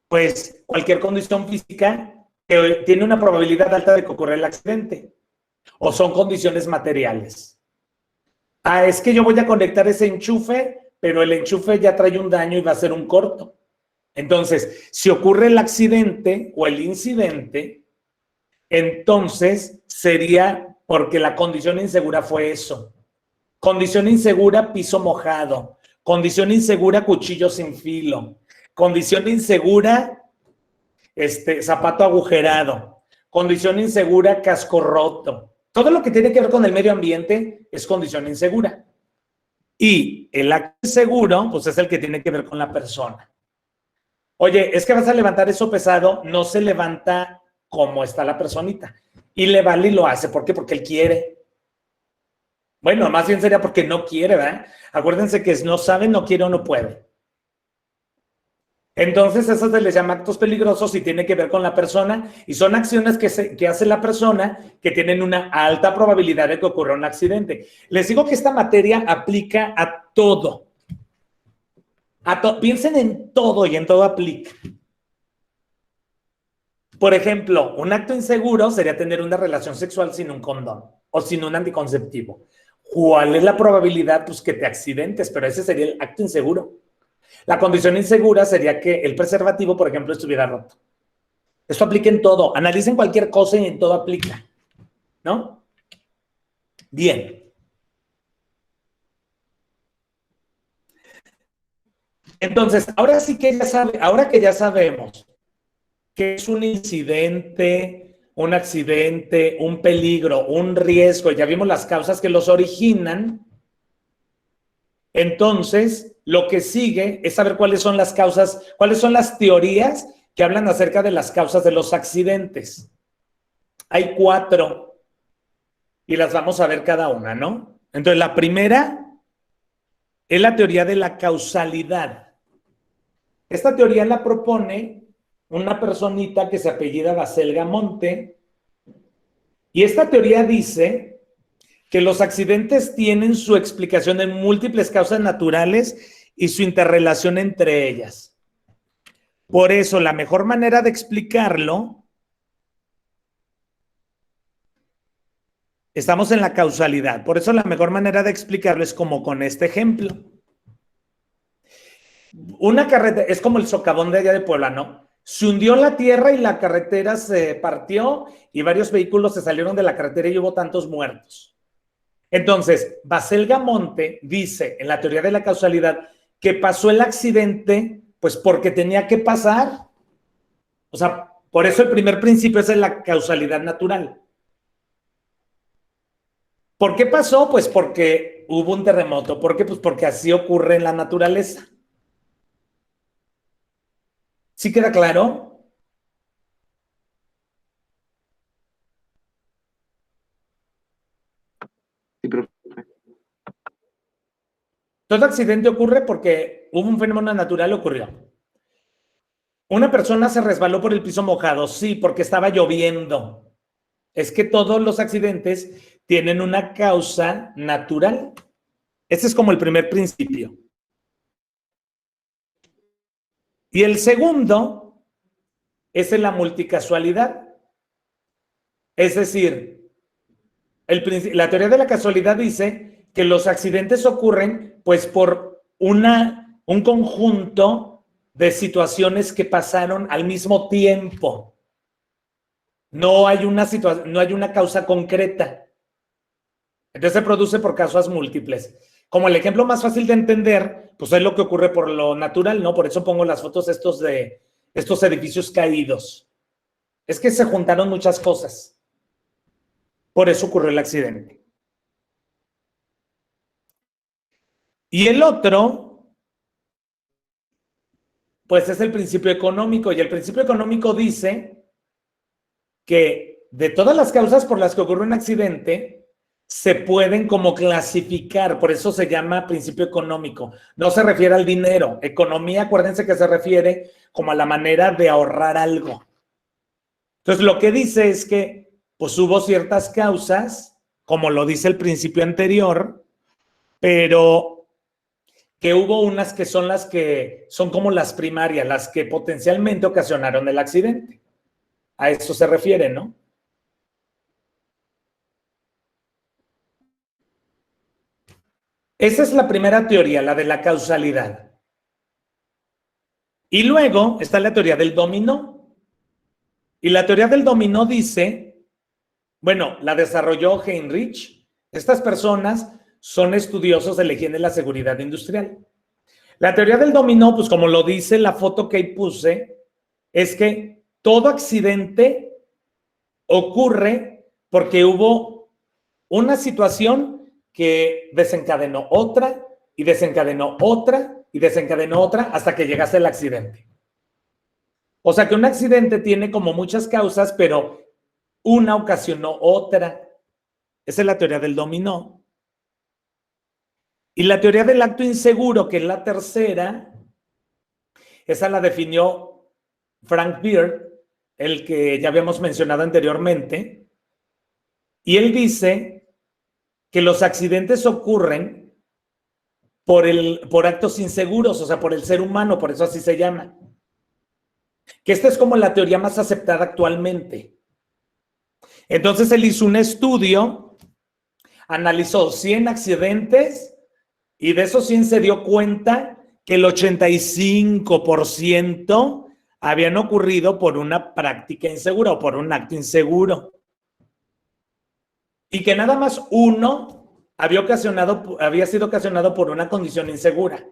pues cualquier condición física que tiene una probabilidad alta de que ocurra el accidente. O son condiciones materiales. Ah, es que yo voy a conectar ese enchufe, pero el enchufe ya trae un daño y va a ser un corto. Entonces, si ocurre el accidente o el incidente, entonces sería porque la condición insegura fue eso. Condición insegura, piso mojado. Condición insegura, cuchillo sin filo. Condición insegura, zapato agujerado. Condición insegura, casco roto. Todo lo que tiene que ver con el medio ambiente es condición insegura. Y el acto inseguro, pues es el que tiene que ver con la persona. Oye, es que vas a levantar eso pesado, no se levanta como está la personita. Y le vale y lo hace. ¿Por qué? Porque él quiere. Bueno, más bien sería porque no quiere, ¿verdad? Acuérdense que no sabe, no quiere o no puede. Entonces, eso se les llama actos peligrosos y tiene que ver con la persona y son acciones que hace la persona que tienen una alta probabilidad de que ocurra un accidente. Les digo que esta materia aplica a todo. Piensen en todo y en todo aplica. Por ejemplo, un acto inseguro sería tener una relación sexual sin un condón o sin un anticonceptivo. ¿Cuál es la probabilidad? Pues que te accidentes, pero ese sería el acto inseguro. La condición insegura sería que el preservativo, por ejemplo, estuviera roto. Esto aplica en todo. Analicen cualquier cosa y en todo aplica, ¿no? Bien. Entonces, ahora sí que ahora que ya sabemos que es un incidente, un accidente, un peligro, un riesgo, ya vimos las causas que los originan, entonces lo que sigue es saber cuáles son las causas, cuáles son las teorías que hablan acerca de las causas de los accidentes. Hay 4 y las vamos a ver cada una, ¿no? Entonces, la primera es la teoría de la causalidad. Esta teoría la propone una personita que se apellida Basel Gamonte Y esta teoría dice que los accidentes tienen su explicación en múltiples causas naturales y su interrelación entre ellas. Por eso, la mejor manera de explicarlo, estamos en la causalidad, por eso la mejor manera de explicarlo es como con este ejemplo. Una carretera, es como el socavón de allá de Puebla, ¿no? Se hundió la tierra y la carretera se partió y varios vehículos se salieron de la carretera y hubo tantos muertos. Entonces, Basel-Gamonte dice en la teoría de la causalidad que pasó el accidente pues porque tenía que pasar. O sea, por eso el primer principio es la causalidad natural. ¿Por qué pasó? Pues porque hubo un terremoto. ¿Por qué? Pues porque así ocurre en la naturaleza. ¿Sí queda claro? Sí, profe. Todo accidente ocurre porque hubo un fenómeno natural, ocurrió. Una persona se resbaló por el piso mojado, sí, porque estaba lloviendo. Es que todos los accidentes tienen una causa natural. Ese es como el primer principio. Y el segundo es en la multicasualidad. Es decir, la teoría de la casualidad dice que los accidentes ocurren pues por un conjunto de situaciones que pasaron al mismo tiempo. No hay una causa concreta. Entonces se produce por causas múltiples. Como el ejemplo más fácil de entender, pues es lo que ocurre por lo natural, ¿no? Por eso pongo las fotos de estos edificios caídos. Es que se juntaron muchas cosas. Por eso ocurrió el accidente. Y el otro, pues es el principio económico. Y el principio económico dice que de todas las causas por las que ocurre un accidente, se pueden como clasificar, por eso se llama principio económico. No se refiere al dinero. Economía, acuérdense que se refiere como a la manera de ahorrar algo. Entonces, lo que dice es que pues hubo ciertas causas, como lo dice el principio anterior, pero que hubo unas que son como las primarias, las que potencialmente ocasionaron el accidente. A eso se refiere, ¿no? Esa es la primera teoría, la de la causalidad. Y luego está la teoría del dominó. Y la teoría del dominó dice, bueno, la desarrolló Heinrich. Estas personas son estudiosos de la higiene y la seguridad industrial. La teoría del dominó, pues como lo dice la foto que ahí puse, es que todo accidente ocurre porque hubo una situación que desencadenó otra y desencadenó otra y desencadenó otra hasta que llegase el accidente. O sea que un accidente tiene como muchas causas, pero una ocasionó otra. Esa es la teoría del dominó. Y la teoría del acto inseguro, que es la tercera, esa la definió Frank Beard, el que ya habíamos mencionado anteriormente, y él dice que los accidentes ocurren por actos inseguros, o sea, por el ser humano, por eso así se llama. Que esta es como la teoría más aceptada actualmente. Entonces él hizo un estudio, analizó 100 accidentes y de esos 100 se dio cuenta que el 85% habían ocurrido por una práctica insegura o por un acto inseguro. Y que nada más uno había sido ocasionado por una condición insegura.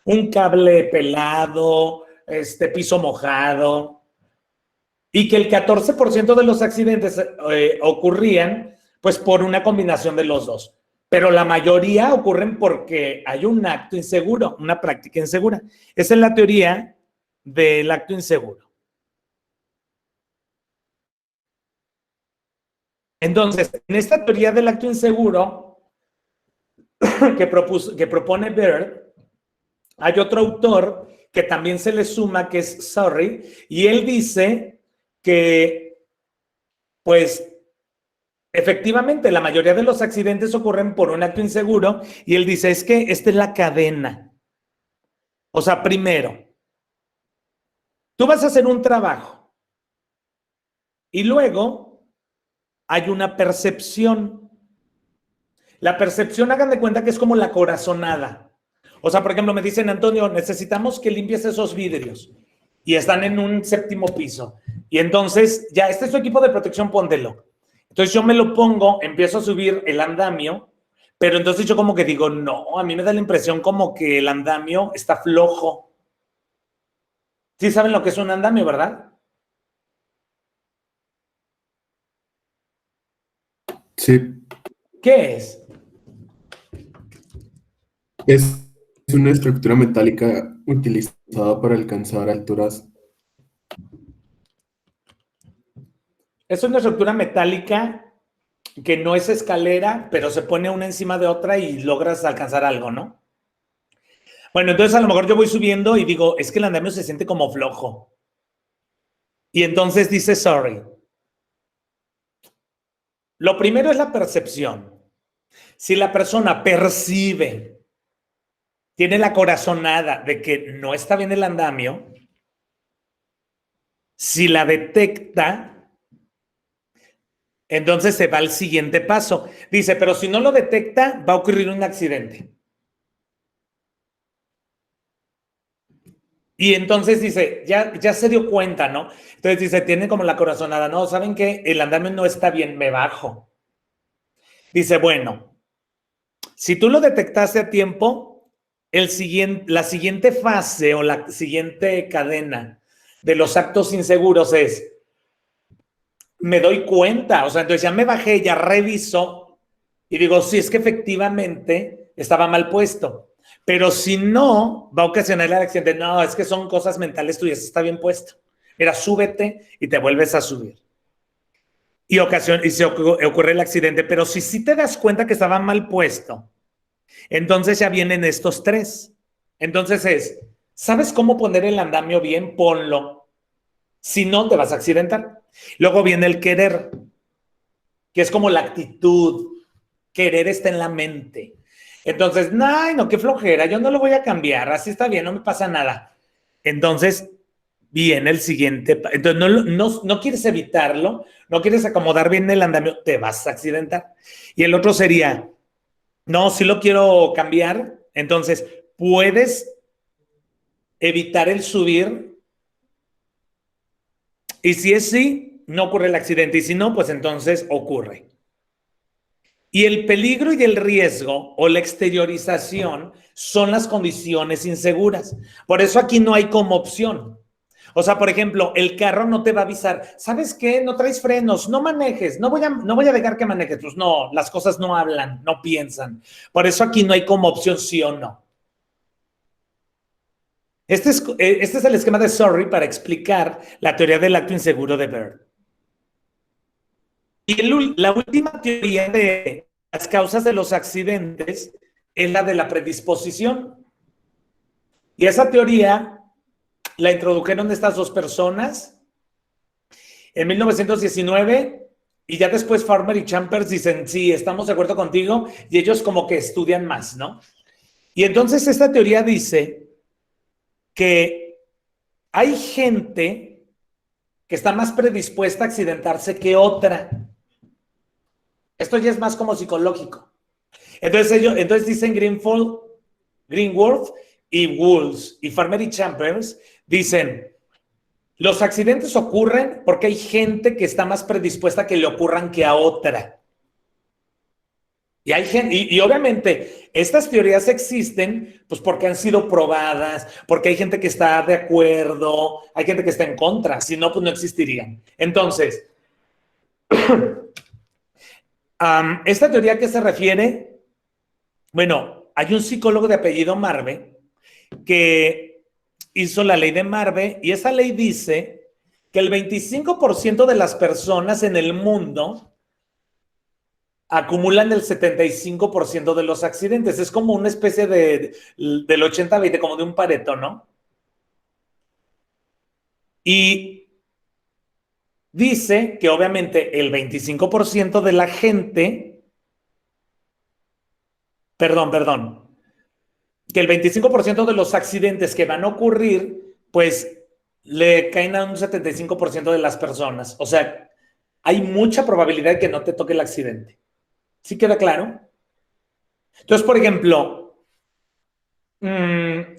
Un cable pelado, piso mojado. Y que el 14% de los accidentes ocurrían pues por una combinación de los dos. Pero la mayoría ocurren porque hay un acto inseguro, una práctica insegura. Esa es la teoría del acto inseguro. Entonces, en esta teoría del acto inseguro que propone Baird, hay otro autor que también se le suma, que es Surrey, y él dice que, pues, Efectivamente, la mayoría de los accidentes ocurren por un acto inseguro y él dice, es que esta es la cadena. O sea, primero, tú vas a hacer un trabajo y luego hay una percepción. La percepción, hagan de cuenta que es como la corazonada. O sea, por ejemplo, me dicen, Antonio, necesitamos que limpies esos vidrios y están en un 7º piso. Y entonces, ya, este es tu equipo de protección, póntelo. Entonces yo me lo pongo, empiezo a subir el andamio, pero entonces yo como que digo, no, a mí me da la impresión como que el andamio está flojo. ¿Sí saben lo que es un andamio, verdad? Sí, ¿Qué es? es una estructura metálica utilizada para alcanzar alturas. Es una estructura metálica que no es escalera, pero se pone una encima de otra y logras alcanzar algo, ¿no? Bueno, entonces a lo mejor yo voy subiendo y digo, es que el andamio se siente como flojo. Y entonces dice, sorry. Lo primero es la percepción. Si la persona percibe, tiene la corazonada de que no está bien el andamio, si la detecta, entonces se va al siguiente paso. Dice, pero si no lo detecta, va a ocurrir un accidente. Y entonces dice, ya se dio cuenta, ¿no? Entonces dice, tiene como la corazonada, no, ¿saben qué? El andamio no está bien, me bajo. Dice, bueno, si tú lo detectaste a tiempo, la siguiente fase o la siguiente cadena de los actos inseguros es, me doy cuenta, o sea, entonces ya me bajé, ya reviso y digo, sí, es que efectivamente estaba mal puesto. Pero si no, va a ocasionar el accidente. No, es que son cosas mentales tuyas, está bien puesto. Mira, súbete y te vuelves a subir. Y se ocurre el accidente. Pero si sí te das cuenta que estaba mal puesto, entonces ya vienen estos 3. Entonces ¿sabes cómo poner el andamio bien? Ponlo. Si no, te vas a accidentar. Luego viene el querer, que es como la actitud. Querer está en la mente. Entonces, no, qué flojera, yo no lo voy a cambiar, así está bien, no me pasa nada. Entonces, viene el siguiente, entonces no quieres evitarlo, no quieres acomodar bien el andamio, te vas a accidentar. Y el otro sería, no, si lo quiero cambiar, entonces puedes evitar el subir y si es sí, no ocurre el accidente y si no, pues entonces ocurre. Y el peligro y el riesgo o la exteriorización son las condiciones inseguras. Por eso aquí no hay como opción. O sea, por ejemplo, el carro no te va a avisar, ¿sabes qué? No traes frenos, no manejes, no voy a dejar que manejes. Pues no, las cosas no hablan, no piensan. Por eso aquí no hay como opción sí o no. Este es el esquema de Sorry para explicar la teoría del acto inseguro de Bird. Y la última teoría de las causas de los accidentes es la de la predisposición. Y esa teoría la introdujeron estas 2 personas en 1919 y ya después Farmer y Chambers dicen, sí, estamos de acuerdo contigo y ellos como que estudian más, ¿no? Y entonces esta teoría dice que hay gente que está más predispuesta a accidentarse que otra. Esto ya es más como psicológico. Entonces dicen Greenworth y Wools y Farmer y Chambers dicen, los accidentes ocurren porque hay gente que está más predispuesta a que le ocurran que a otra. Y hay gente, y obviamente estas teorías existen pues porque han sido probadas, porque hay gente que está de acuerdo, hay gente que está en contra, si no, pues no existirían. Entonces, ¿esta teoría a qué se refiere? Bueno, hay un psicólogo de apellido Marve que hizo la ley de Marve y esa ley dice que el 25% de las personas en el mundo acumulan el 75% de los accidentes. Es como una especie del 80-20, como de un Pareto, ¿no? Y dice que obviamente el 25% de la gente, perdón, que el 25% de los accidentes que van a ocurrir, pues le caen a un 75% de las personas. O sea, hay mucha probabilidad de que no te toque el accidente. ¿Sí queda claro? Entonces, por ejemplo,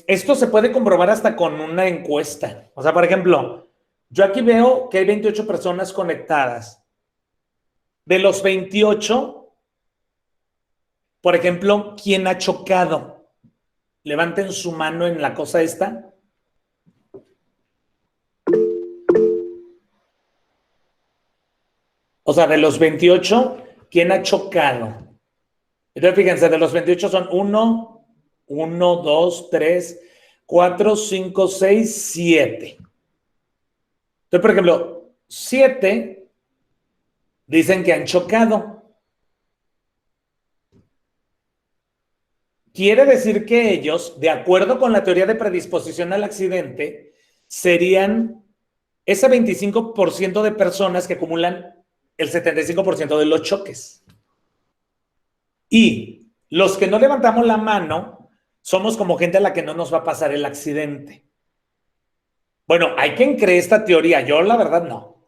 esto se puede comprobar hasta con una encuesta. O sea, por ejemplo, yo aquí veo que hay 28 personas conectadas. De los 28, por ejemplo, ¿quién ha chocado? Levanten su mano en la cosa esta. O sea, de los 28, ¿quién ha chocado? Entonces, fíjense, de los 28 son 1, 2, 3, 4, 5, 6, 7. Entonces, por ejemplo, 7 dicen que han chocado. Quiere decir que ellos, de acuerdo con la teoría de predisposición al accidente, serían ese 25% de personas que acumulan el 75% de los choques. Y los que no levantamos la mano somos como gente a la que no nos va a pasar el accidente. Bueno, hay quien cree esta teoría, yo la verdad no.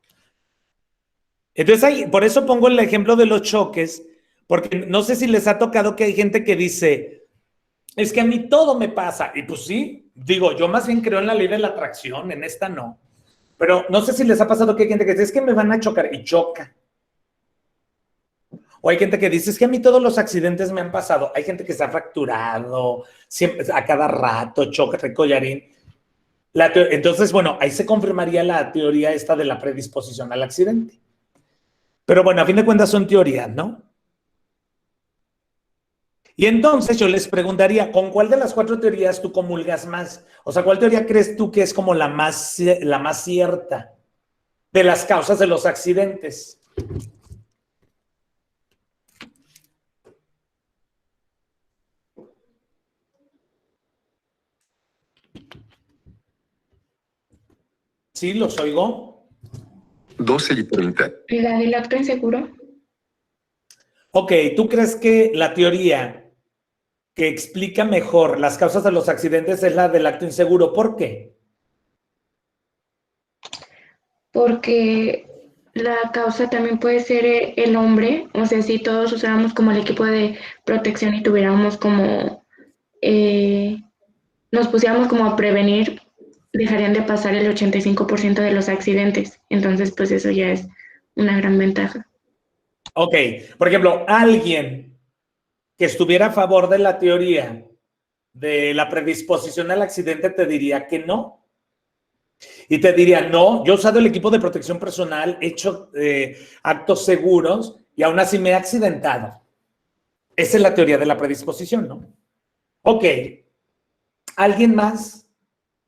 Entonces, por eso pongo el ejemplo de los choques, porque no sé si les ha tocado que hay gente que dice, es que a mí todo me pasa. Y pues sí, digo, yo más bien creo en la ley de la atracción, en esta no. Pero no sé si les ha pasado que hay gente que dice, es que me van a chocar y choca. O hay gente que dice, es que a mí todos los accidentes me han pasado. Hay gente que se ha fracturado, siempre, a cada rato, choca, trae collarín. Entonces, bueno, ahí se confirmaría la teoría esta de la predisposición al accidente. Pero bueno, a fin de cuentas son teorías, ¿no? Y entonces yo les preguntaría, ¿con cuál de las 4 teorías tú comulgas más? O sea, ¿cuál teoría crees tú que es como la más cierta de las causas de los accidentes? ¿Sí, los oigo? 12:30. ¿La del acto inseguro? Ok, ¿tú crees que la teoría que explica mejor las causas de los accidentes es la del acto inseguro? ¿Por qué? Porque la causa también puede ser el hombre, o sea, si todos usáramos como el equipo de protección y tuviéramos como, nos pusiéramos como a prevenir, dejarían de pasar el 85% de los accidentes. Entonces, pues eso ya es una gran ventaja. Ok, por ejemplo, alguien que estuviera a favor de la teoría de la predisposición al accidente te diría que no. Y te diría, no, yo he usado el equipo de protección personal, he hecho actos seguros y aún así me he accidentado. Esa es la teoría de la predisposición, ¿no? Ok, ¿alguien más?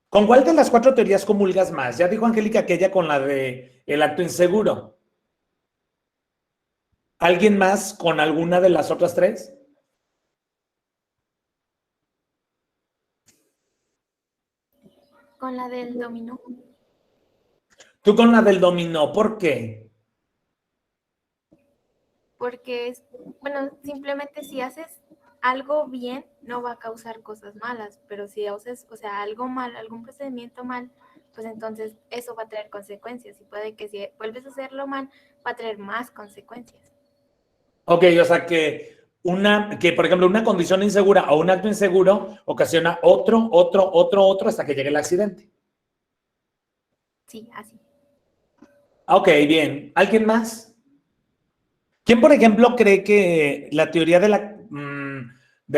¿Con cuál de las 4 teorías comulgas más? Ya dijo Angélica que ella con la de el acto inseguro. ¿Alguien más con alguna de las otras 3? Con la del dominó. Tú con la del dominó, ¿por qué? Porque es, bueno, simplemente si haces algo bien, no va a causar cosas malas, pero si haces, o sea, algo mal, algún procedimiento mal, pues entonces eso va a traer consecuencias y puede que si vuelves a hacerlo mal, va a traer más consecuencias. Ok, o sea que por ejemplo, una condición insegura o un acto inseguro ocasiona otro, hasta que llegue el accidente. Sí, así. Ok, bien. ¿Alguien más? ¿Quién, por ejemplo, cree que la teoría de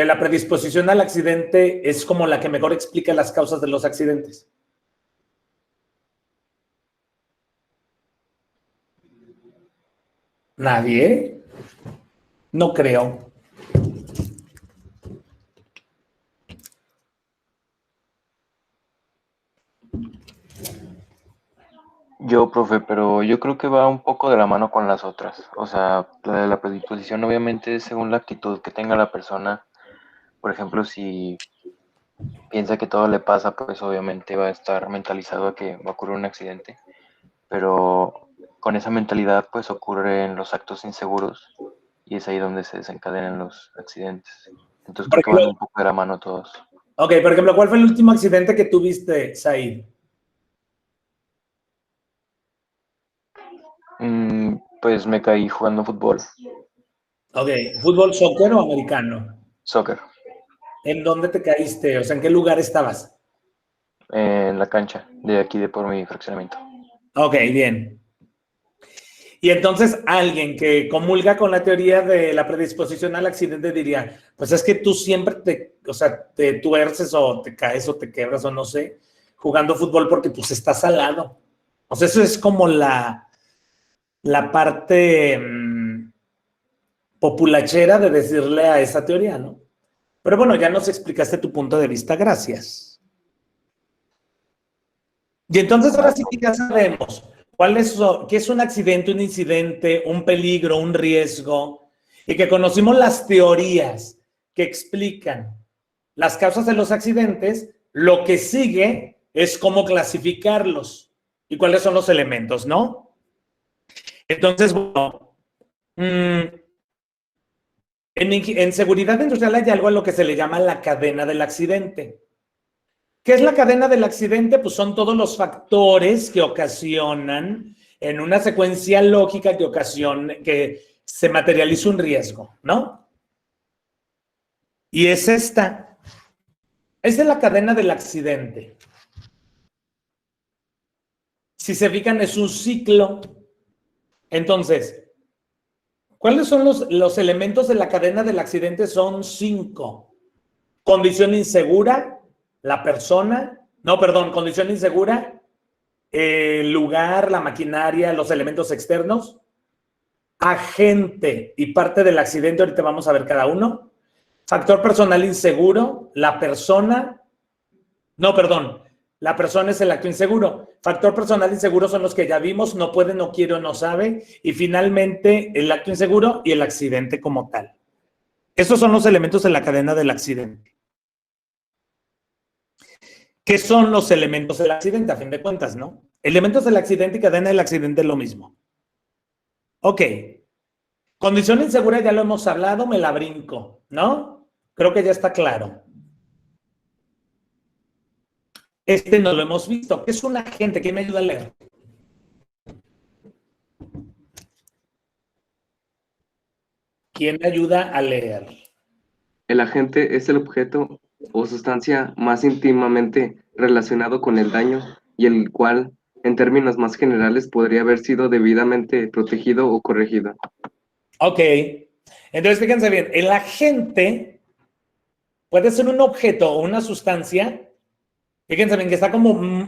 la predisposición al accidente es como la que mejor explica las causas de los accidentes? ¿Nadie? No creo. Yo, profe, pero yo creo que va un poco de la mano con las otras. O sea, la de la predisposición obviamente es según la actitud que tenga la persona. Por ejemplo, si piensa que todo le pasa, pues obviamente va a estar mentalizado a que va a ocurrir un accidente. Pero con esa mentalidad pues ocurren los actos inseguros y es ahí donde se desencadenan los accidentes. Entonces creo que van un poco de la mano todos. Ok, por ejemplo, ¿cuál fue el último accidente que tuviste, Said? Pues me caí jugando fútbol. Ok, ¿fútbol, soccer o americano? Soccer. ¿En dónde te caíste? O sea, ¿en qué lugar estabas? En la cancha, de aquí de por mi fraccionamiento. Ok, bien. Y entonces alguien que comulga con la teoría de la predisposición al accidente diría, pues es que tú siempre te tuerces o te caes o te quebras o no sé, jugando fútbol porque pues estás al lado. O sea, eso es como la parte populachera de decirle a esa teoría, ¿no? Pero bueno, ya nos explicaste tu punto de vista, gracias. Y entonces ahora sí que ya sabemos qué es un accidente, un incidente, un peligro, un riesgo, y que conocimos las teorías que explican las causas de los accidentes. Lo que sigue es cómo clasificarlos y cuáles son los elementos, ¿no? Entonces, bueno, en seguridad industrial hay algo a lo que se le llama la cadena del accidente. ¿Qué es la cadena del accidente? Pues son todos los factores que ocasionan en una secuencia lógica que se materialice un riesgo, ¿no? Y es esta. Esta es la cadena del accidente. Si se fijan, es un ciclo. Entonces, ¿cuáles son los elementos de la cadena del accidente? Son 5. Condición insegura, condición insegura, el lugar, la maquinaria, los elementos externos, agente y parte del accidente, ahorita vamos a ver cada uno, factor personal inseguro, la persona es el acto inseguro, factor personal inseguro son los que ya vimos, no puede, no quiere o no sabe, y finalmente el acto inseguro y el accidente como tal. Estos son los elementos de la cadena del accidente. ¿Qué son los elementos del accidente? A fin de cuentas, ¿no? Elementos del accidente y cadena del accidente es lo mismo. Ok. Condición insegura ya lo hemos hablado, me la brinco, ¿no? Creo que ya está claro. Este no lo hemos visto. ¿Qué es un agente? ¿Quién me ayuda a leer? ¿Quién me ayuda a leer? El agente es el objeto o sustancia más íntimamente relacionado con el daño y el cual, en términos más generales, podría haber sido debidamente protegido o corregido. Ok. Entonces, fíjense bien, el agente puede ser un objeto o una sustancia, fíjense bien, que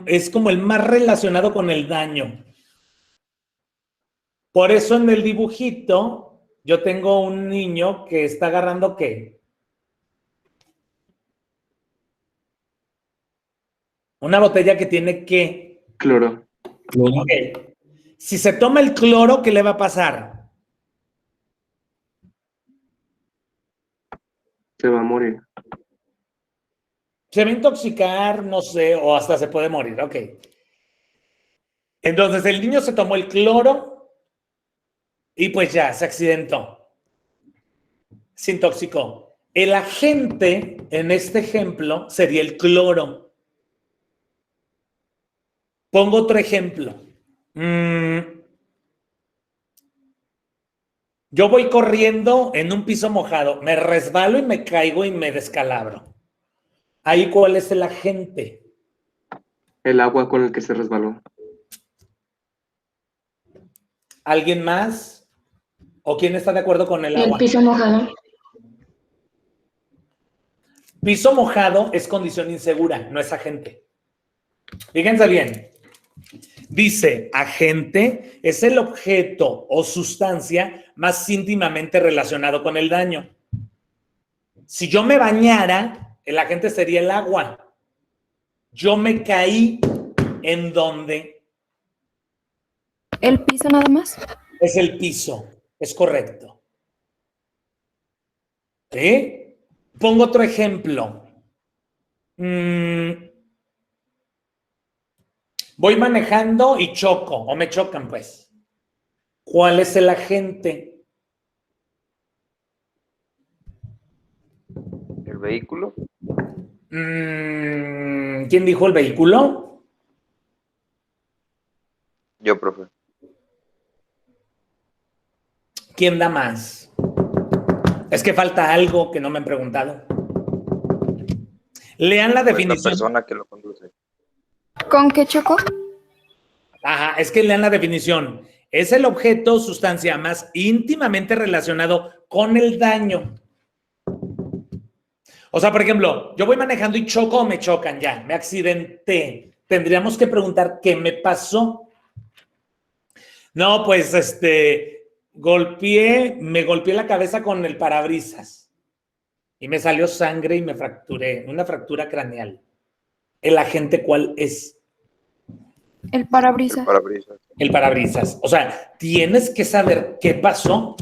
es como el más relacionado con el daño. Por eso en el dibujito, yo tengo un niño que está agarrando ¿qué? Una botella que tiene ¿qué? Cloro. Ok. Si se toma el cloro, ¿qué le va a pasar? Se va a morir. Se va a intoxicar, no sé, o hasta se puede morir. Ok. Entonces el niño se tomó el cloro y pues ya, se accidentó. Se intoxicó. El agente, en este ejemplo, sería el cloro. Pongo otro ejemplo. Yo voy corriendo en un piso mojado, me resbalo y me caigo y me descalabro. Ahí, ¿cuál es el agente? El agua con el que se resbaló. ¿Alguien más? ¿O quién está de acuerdo con el agua? El piso mojado. Piso mojado es condición insegura, no es agente. Fíjense bien. Dice, agente es el objeto o sustancia más íntimamente relacionado con el daño. Si yo me bañara, el agente sería el agua. Yo me caí, ¿en dónde? ¿El piso nada más? Es el piso, es correcto. ¿Sí? Pongo otro ejemplo. Voy manejando y choco, o me chocan, pues. ¿Cuál es el agente? ¿El vehículo? ¿Quién dijo el vehículo? Yo, profe. ¿Quién da más? Es que falta algo que no me han preguntado. Lean la Pues definición. la persona que lo conduce. ¿Con qué chocó? Ajá, es que lean la definición. Es el objeto o sustancia más íntimamente relacionado con el daño. O sea, por ejemplo, yo voy manejando y choco o me chocan ya, me accidenté. Tendríamos que preguntar qué me pasó. No, pues me golpeé la cabeza con el parabrisas y me salió sangre y me fracturé, una fractura craneal. ¿El agente cuál es? El parabrisas. El parabrisas. El parabrisas. O sea, tienes que saber qué pasó.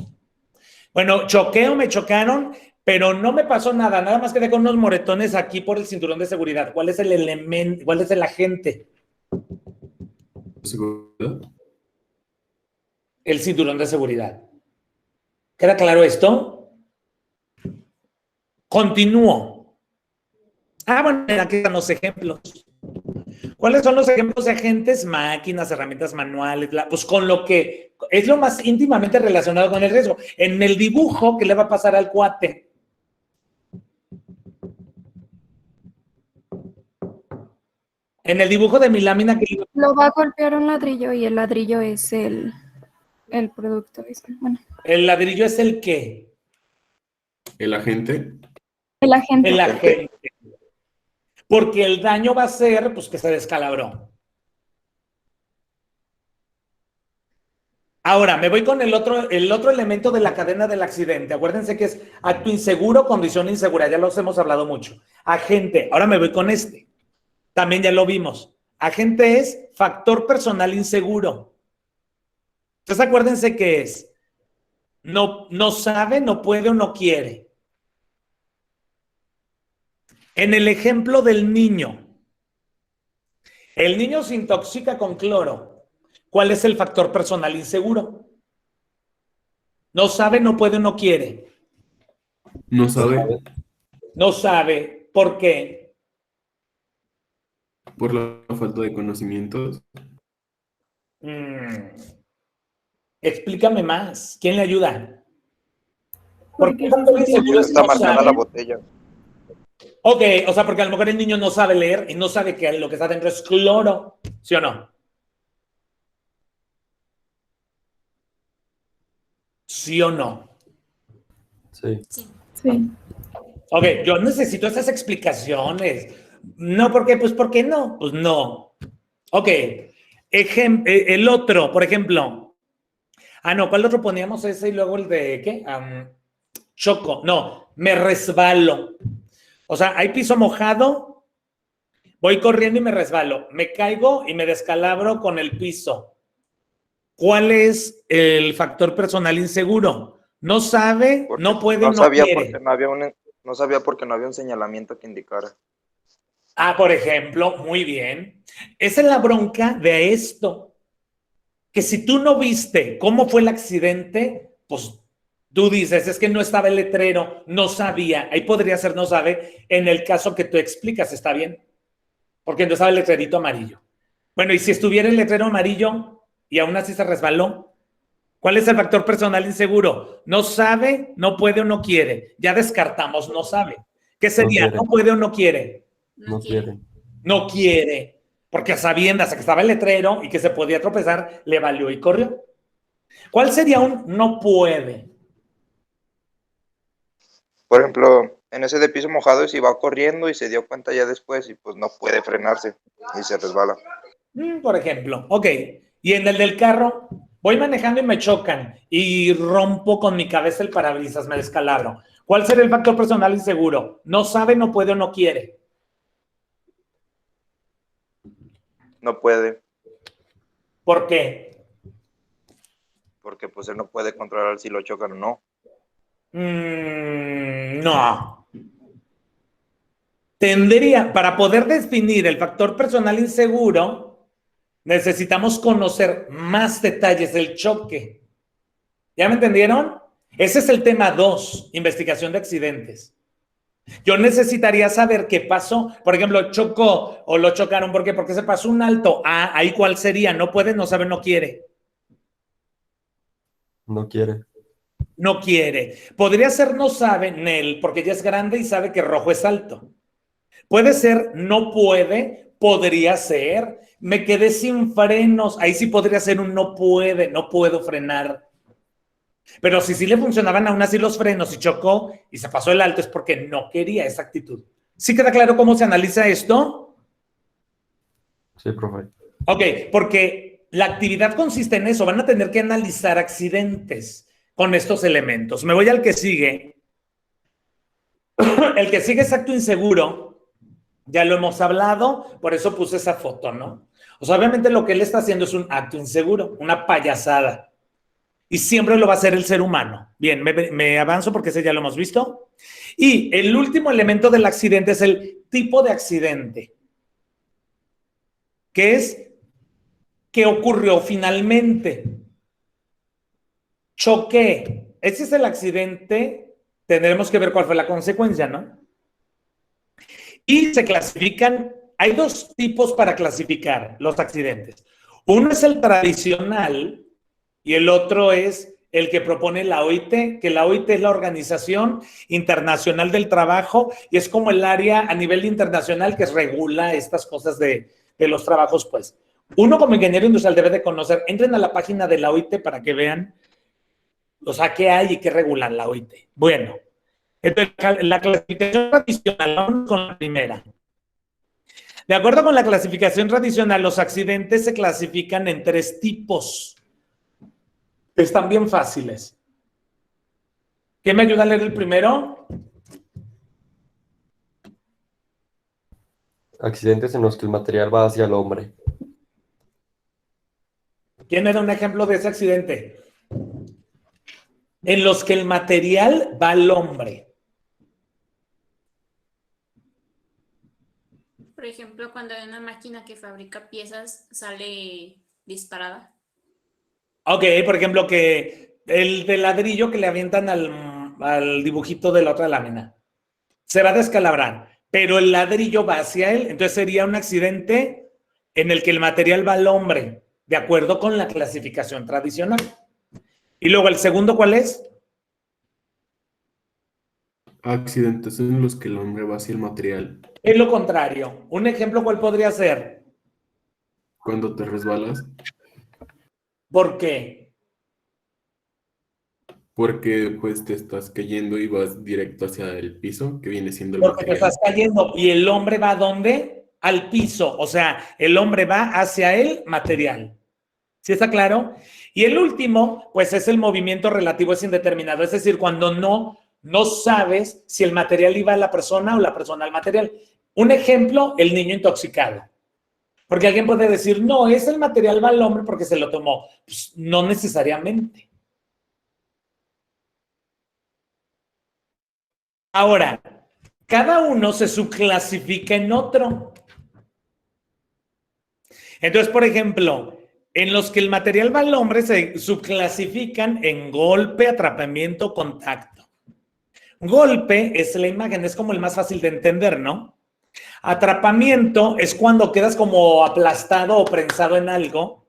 Bueno, choqué o me chocaron, pero no me pasó nada. Nada más quedé con unos moretones aquí por el cinturón de seguridad. ¿Cuál es el elemento? ¿Cuál es el agente? ¿Seguridad? El cinturón de seguridad. ¿Queda claro esto? Continúo. Bueno, aquí están los ejemplos. ¿Cuáles son los ejemplos de agentes? Máquinas, herramientas manuales, pues con lo que es lo más íntimamente relacionado con el riesgo. En el dibujo, ¿qué le va a pasar al cuate? En el dibujo de mi lámina que Lo va a golpear un ladrillo y el ladrillo es el producto. Bueno, ¿el ladrillo es el qué? ¿El agente? el agente. El agente. Porque el daño va a ser, pues, que se descalabró. Ahora, me voy con el otro elemento de la cadena del accidente. Acuérdense que es acto inseguro, condición insegura. Ya los hemos hablado mucho. Agente. Ahora me voy con este. También ya lo vimos. Agente es factor personal inseguro. Entonces, acuérdense que es no sabe, no puede o no quiere. En el ejemplo del niño, el niño se intoxica con cloro. ¿Cuál es el factor personal inseguro? No sabe, no puede o no quiere. No sabe. No sabe. ¿Por qué? Por la falta de conocimientos. Explícame más. ¿Quién le ayuda? ¿Por qué factor inseguro es Está no marcada sabe? la botella. Ok, o sea, porque a lo mejor el niño no sabe leer y no sabe que lo que está dentro es cloro, ¿sí o no? ¿Sí o no? Sí. Sí. Ok, yo necesito esas explicaciones. No, ¿por qué? Pues, ¿por qué no? Pues no. Ok, el otro, por ejemplo. No, ¿cuál otro poníamos ese y luego el de qué? Choco. No, me resbalo. O sea, hay piso mojado, voy corriendo y me resbalo. Me caigo y me descalabro con el piso. ¿Cuál es el factor personal inseguro? No sabe, no puede, no sabía quiere. porque no sabía porque no había un señalamiento que indicara. Por ejemplo, muy bien. Esa es la bronca de esto. Que si tú no viste cómo fue el accidente, pues tú dices, es que no estaba el letrero, no sabía. Ahí podría ser no sabe en el caso que tú explicas, ¿está bien? Porque no estaba el letrerito amarillo. Bueno, y si estuviera el letrero amarillo y aún así se resbaló, ¿cuál es el factor personal inseguro? No sabe, no puede o no quiere. Ya descartamos, no sabe. ¿Qué sería? quiere. ¿No puede o no quiere? No quiere. No quiere. Porque a sabiendas que estaba el letrero y que se podía tropezar, le valió y corrió. ¿Cuál sería un no puede? Por ejemplo, en ese de piso mojado, si va corriendo y se dio cuenta ya después y pues no puede frenarse y se resbala. Por ejemplo, ok. Y en el del carro, voy manejando y me chocan y rompo con mi cabeza el parabrisas, me descalabro. ¿Cuál sería el factor personal inseguro? No sabe, no puede o no quiere. No puede, ¿Por qué? porque pues él no puede controlar si lo chocan o no. No. Para poder definir el factor personal inseguro, necesitamos conocer más detalles del choque. ¿Ya me entendieron? Ese es el tema 2, investigación de accidentes. Yo necesitaría saber qué pasó. Por ejemplo, chocó o lo chocaron. ¿Por qué? Porque se pasó un alto. Ah, ahí cuál sería. No puede, no sabe, no quiere. No quiere. No quiere. Podría ser no sabe, Nel, porque ya es grande y sabe que rojo es alto. Puede ser no puede, podría ser me quedé sin frenos. Ahí sí podría ser un no puede, no puedo frenar. Pero si sí le funcionaban aún así los frenos y chocó y se pasó el alto es porque no quería esa actitud. ¿Sí queda claro cómo se analiza esto? Sí, profe. Ok, porque la actividad consiste en eso. Van a tener que analizar accidentes con estos elementos. Me voy al que sigue. El que sigue es acto inseguro. Ya lo hemos hablado, por eso puse esa foto, ¿no? O sea, obviamente lo que él está haciendo es un acto inseguro, una payasada. Y siempre lo va a hacer el ser humano. Bien, me avanzo porque ese ya lo hemos visto. Y el último elemento del accidente es el tipo de accidente. ¿Qué es? ¿Qué ocurrió finalmente? Choqué. Ese es el accidente. Tendremos que ver cuál fue la consecuencia, ¿no? Y se clasifican, hay dos tipos para clasificar los accidentes. Uno es el tradicional y el otro es el que propone la OIT, que la OIT es la Organización Internacional del Trabajo y es como el área a nivel internacional que regula estas cosas de los trabajos, pues. Uno como ingeniero industrial debe de conocer, entren a la página de la OIT para que vean, o sea, qué hay y qué regulan la OIT. Bueno, entonces la clasificación tradicional, vamos con la primera. De acuerdo con la clasificación tradicional, los accidentes se clasifican en 3 tipos. Están bien fáciles. ¿Quién me ayuda a leer el primero? Accidentes en los que el material va hacia el hombre. ¿Quién era un ejemplo de ese accidente? En los que el material va al hombre. Por ejemplo, cuando hay una máquina que fabrica piezas, sale disparada. Ok, por ejemplo, que el de ladrillo que le avientan al dibujito de la otra lámina. Se va a descalabrar, pero el ladrillo va hacia él. Entonces sería un accidente en el que el material va al hombre, de acuerdo con la clasificación tradicional. Y luego el segundo, ¿cuál es? Accidentes en los que el hombre va hacia el material. Es lo contrario. Un ejemplo, ¿cuál podría ser? Cuando te resbalas. ¿Por qué? Porque pues te estás cayendo y vas directo hacia el piso, que viene siendo el Porque te material. estás cayendo y el hombre va ¿a dónde? Al piso. O sea, el hombre va hacia el material. ¿Sí está claro? Y el último, pues es el movimiento relativo, es indeterminado. Es decir, cuando no sabes si el material iba a la persona o la persona al material. Un ejemplo, el niño intoxicado. Porque alguien puede decir, no, es el material va al hombre porque se lo tomó. Pues no necesariamente. Ahora, cada uno se subclasifica en otro. Entonces, por ejemplo, en los que el material va al hombre se subclasifican en golpe, atrapamiento, contacto. Golpe es la imagen, es como el más fácil de entender, ¿no? Atrapamiento es cuando quedas como aplastado o prensado en algo.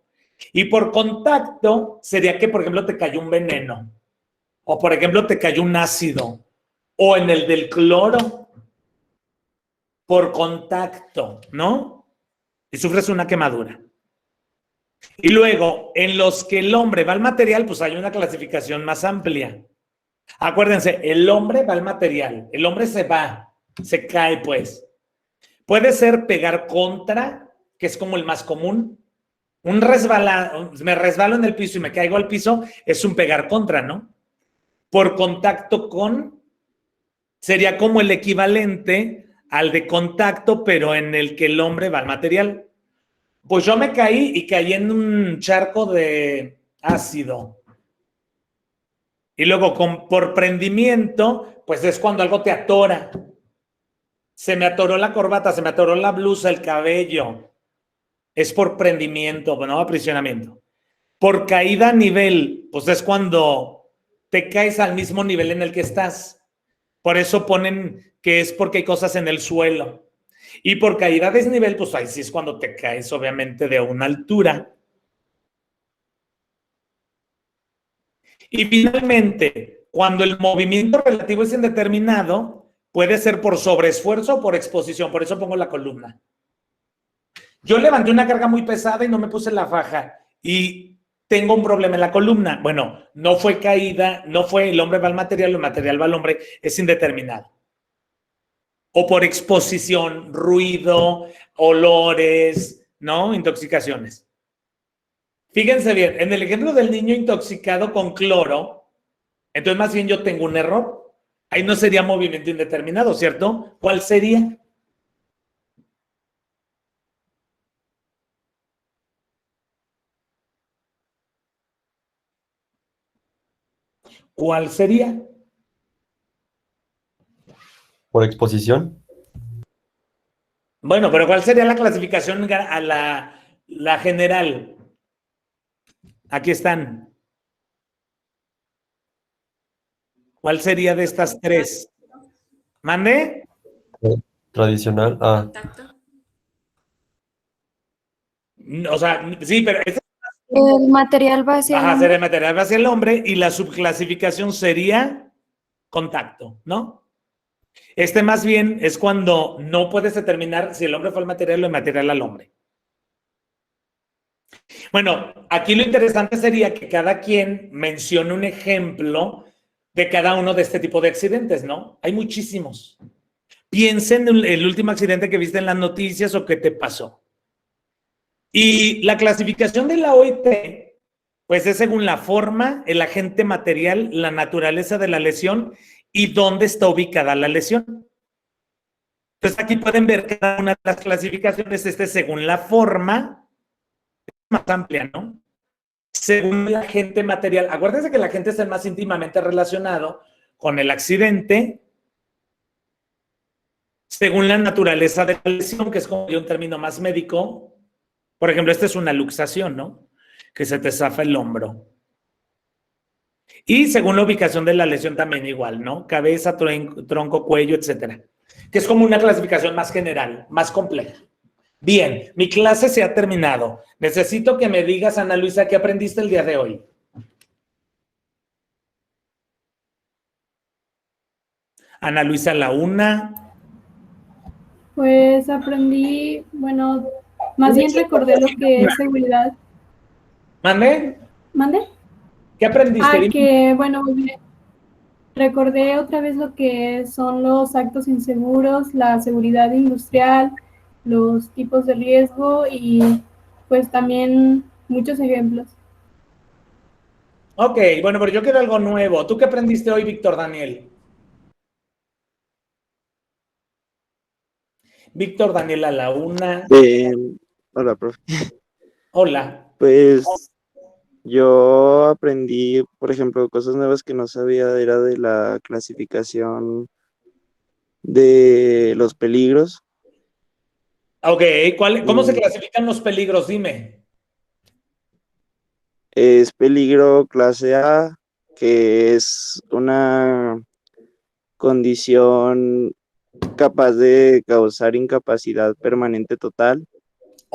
Y por contacto sería que, por ejemplo, te cayó un veneno. O, por ejemplo, te cayó un ácido. O en el del cloro. Por contacto, ¿no? Y sufres una quemadura. Y luego, en los que el hombre va al material, pues hay una clasificación más amplia. Acuérdense, el hombre va al material. El hombre se va, se cae, pues. Puede ser pegar contra, que es como el más común. Un resbalado, me resbalo en el piso y me caigo al piso, es un pegar contra, ¿no? Por contacto con, sería como el equivalente al de contacto, pero en el que el hombre va al material. Pues yo me caí y caí en un charco de ácido. Y luego por prendimiento, pues es cuando algo te atora. Se me atoró la corbata, se me atoró la blusa, el cabello. Es por prendimiento, ¿no? Aprisionamiento. Por caída a nivel, pues es cuando te caes al mismo nivel en el que estás. Por eso ponen que es porque hay cosas en el suelo. Y por caída a desnivel, pues ahí sí es cuando te caes, obviamente, de una altura. Y finalmente, cuando el movimiento relativo es indeterminado, puede ser por sobreesfuerzo o por exposición. Por eso pongo la columna. Yo levanté una carga muy pesada y no me puse la faja. Y tengo un problema en la columna. Bueno, no fue caída, no fue el hombre va al material, el material va al hombre, es indeterminado. O por exposición, ruido, olores, ¿no? Intoxicaciones. Fíjense bien, en el ejemplo del niño intoxicado con cloro, entonces más bien yo tengo un error. Ahí no sería movimiento indeterminado, ¿cierto? ¿Cuál sería? ¿Cuál sería? ¿Por exposición? Bueno, pero ¿cuál sería la clasificación a la general? Aquí están. ¿Cuál sería de estas tres? ¿Mande? Tradicional. Ah, O sea, sí, pero El material va hacia el ajá, hombre. sería material hacia el hombre y la subclasificación sería contacto, ¿no? Este más bien es cuando no puedes determinar si el hombre fue el material o el material al hombre. Bueno, aquí lo interesante sería que cada quien mencione un ejemplo de cada uno de este tipo de accidentes, ¿no? Hay muchísimos. Piensen en el último accidente que viste en las noticias o que te pasó. Y la clasificación de la OIT, pues es según la forma, el agente material, la naturaleza de la lesión y dónde está ubicada la lesión. Entonces aquí pueden ver cada una de las clasificaciones, según la forma, es más amplia, ¿no? Según el agente material. Acuérdense que el agente es el más íntimamente relacionado con el accidente, según la naturaleza de la lesión, que es como un término más médico. Por ejemplo, esta es una luxación, ¿no? Que se te zafa el hombro. Y según la ubicación de la lesión también igual, ¿no? Cabeza, tronco, cuello, etcétera. Que es como una clasificación más general, más compleja. Bien, mi clase se ha terminado. Necesito que me digas, Ana Luisa, ¿qué aprendiste el día de hoy? Ana Luisa, la una. Pues aprendí, bueno, más bien recordé lo que es seguridad. ¿Mande? ¿Mande? ¿Qué aprendiste? Que, bueno, recordé otra vez lo que son los actos inseguros, la seguridad industrial, los tipos de riesgo y pues también muchos ejemplos. Ok, bueno, pero yo quiero algo nuevo. ¿Tú qué aprendiste hoy, Víctor Daniel? Víctor Daniel a la una. Hola, profe. Hola. Pues yo aprendí, por ejemplo, cosas nuevas que no sabía, era de la clasificación de los peligros. Ok, ¿cómo se clasifican los peligros? Dime. Es peligro clase A, que es una condición capaz de causar incapacidad permanente total.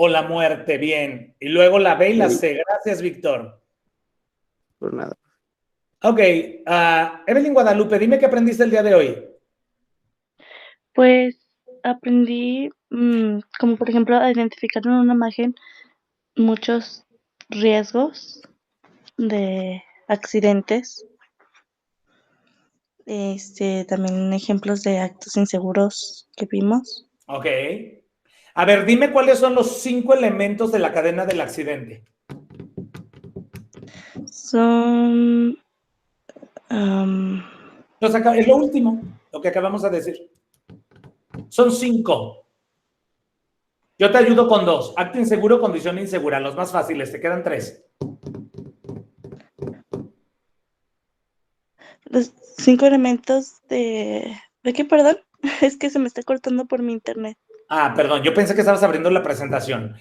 O la muerte, bien. Y luego la B y la C. Gracias, Víctor. Por nada. Ok, Evelyn Guadalupe, dime qué aprendiste el día de hoy. Pues aprendí, como por ejemplo, a identificar en una imagen muchos riesgos de accidentes. También ejemplos de actos inseguros que vimos. Ok. A ver, dime cuáles son los 5 elementos de la cadena del accidente. Son... Es lo último, lo que acabamos de decir. Son 5. Yo te ayudo con 2. Acto inseguro, condición insegura. Los más fáciles, te quedan 3. Los 5 elementos de... ¿De qué, perdón? Es que se me está cortando por mi internet. Perdón, yo pensé que estabas abriendo la presentación.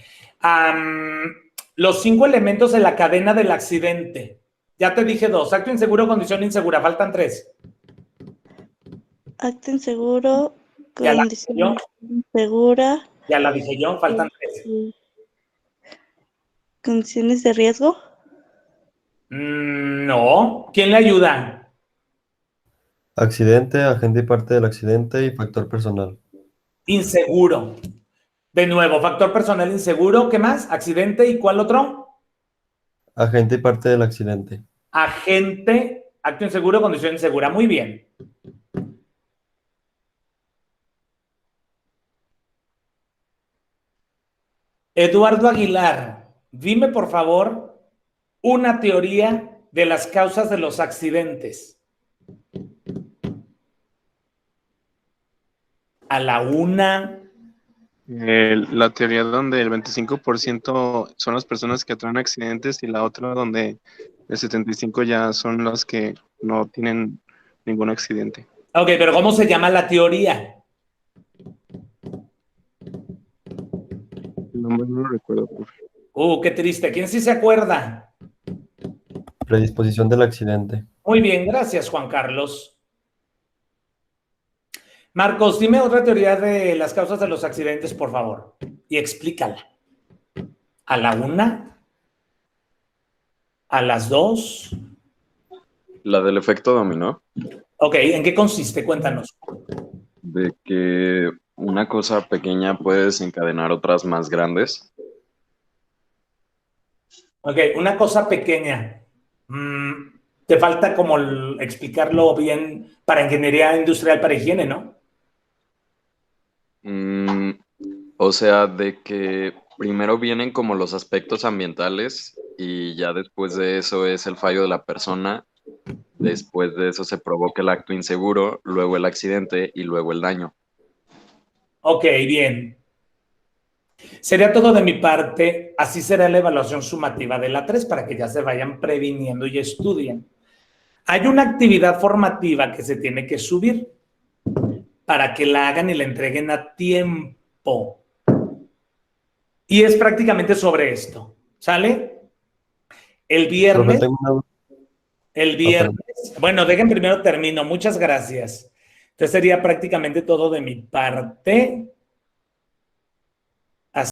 Los 5 elementos de la cadena del accidente. Ya te dije 2. Acto inseguro, condición insegura. Faltan 3. Acto inseguro, Ya la dije yo. condición insegura, Ya la dije yo. Faltan 3. condiciones de riesgo. No. ¿Quién le ayuda? Accidente, agente y parte del accidente y factor personal. Inseguro. De nuevo, factor personal inseguro. ¿Qué más? Accidente. ¿Y cuál otro? Agente y parte del accidente. Agente, acto inseguro, condición insegura. Muy bien. Eduardo Aguilar, dime por favor una teoría de las causas de los accidentes. A la una. La teoría donde el 25% son las personas que atraen accidentes y la otra donde el 75% ya son las que no tienen ningún accidente. Ok, pero ¿cómo se llama la teoría? El nombre no lo recuerdo, profe. Qué triste. ¿Quién sí se acuerda? Predisposición del accidente. Muy bien, gracias, Juan Carlos. Marcos, dime otra teoría de las causas de los accidentes, por favor, y explícala. ¿A la una? ¿A las 2? La del efecto dominó, Ok, ¿en qué consiste? Cuéntanos. de que una cosa pequeña puede desencadenar otras más grandes. Ok, una cosa pequeña. Te falta como explicarlo bien para ingeniería industrial, para higiene, ¿no? O sea, de que primero vienen como los aspectos ambientales y ya después de eso es el fallo de la persona. Después de eso se provoca el acto inseguro, luego el accidente y luego el daño. Ok, bien. Sería todo de mi parte. Así será la evaluación sumativa de la 3 para que ya se vayan previniendo y estudien. Hay una actividad formativa que se tiene que subir para que la hagan y la entreguen a tiempo. Y es prácticamente sobre esto. ¿Sale? El viernes. Bueno, dejen primero termino. Muchas gracias. Entonces sería prácticamente todo de mi parte.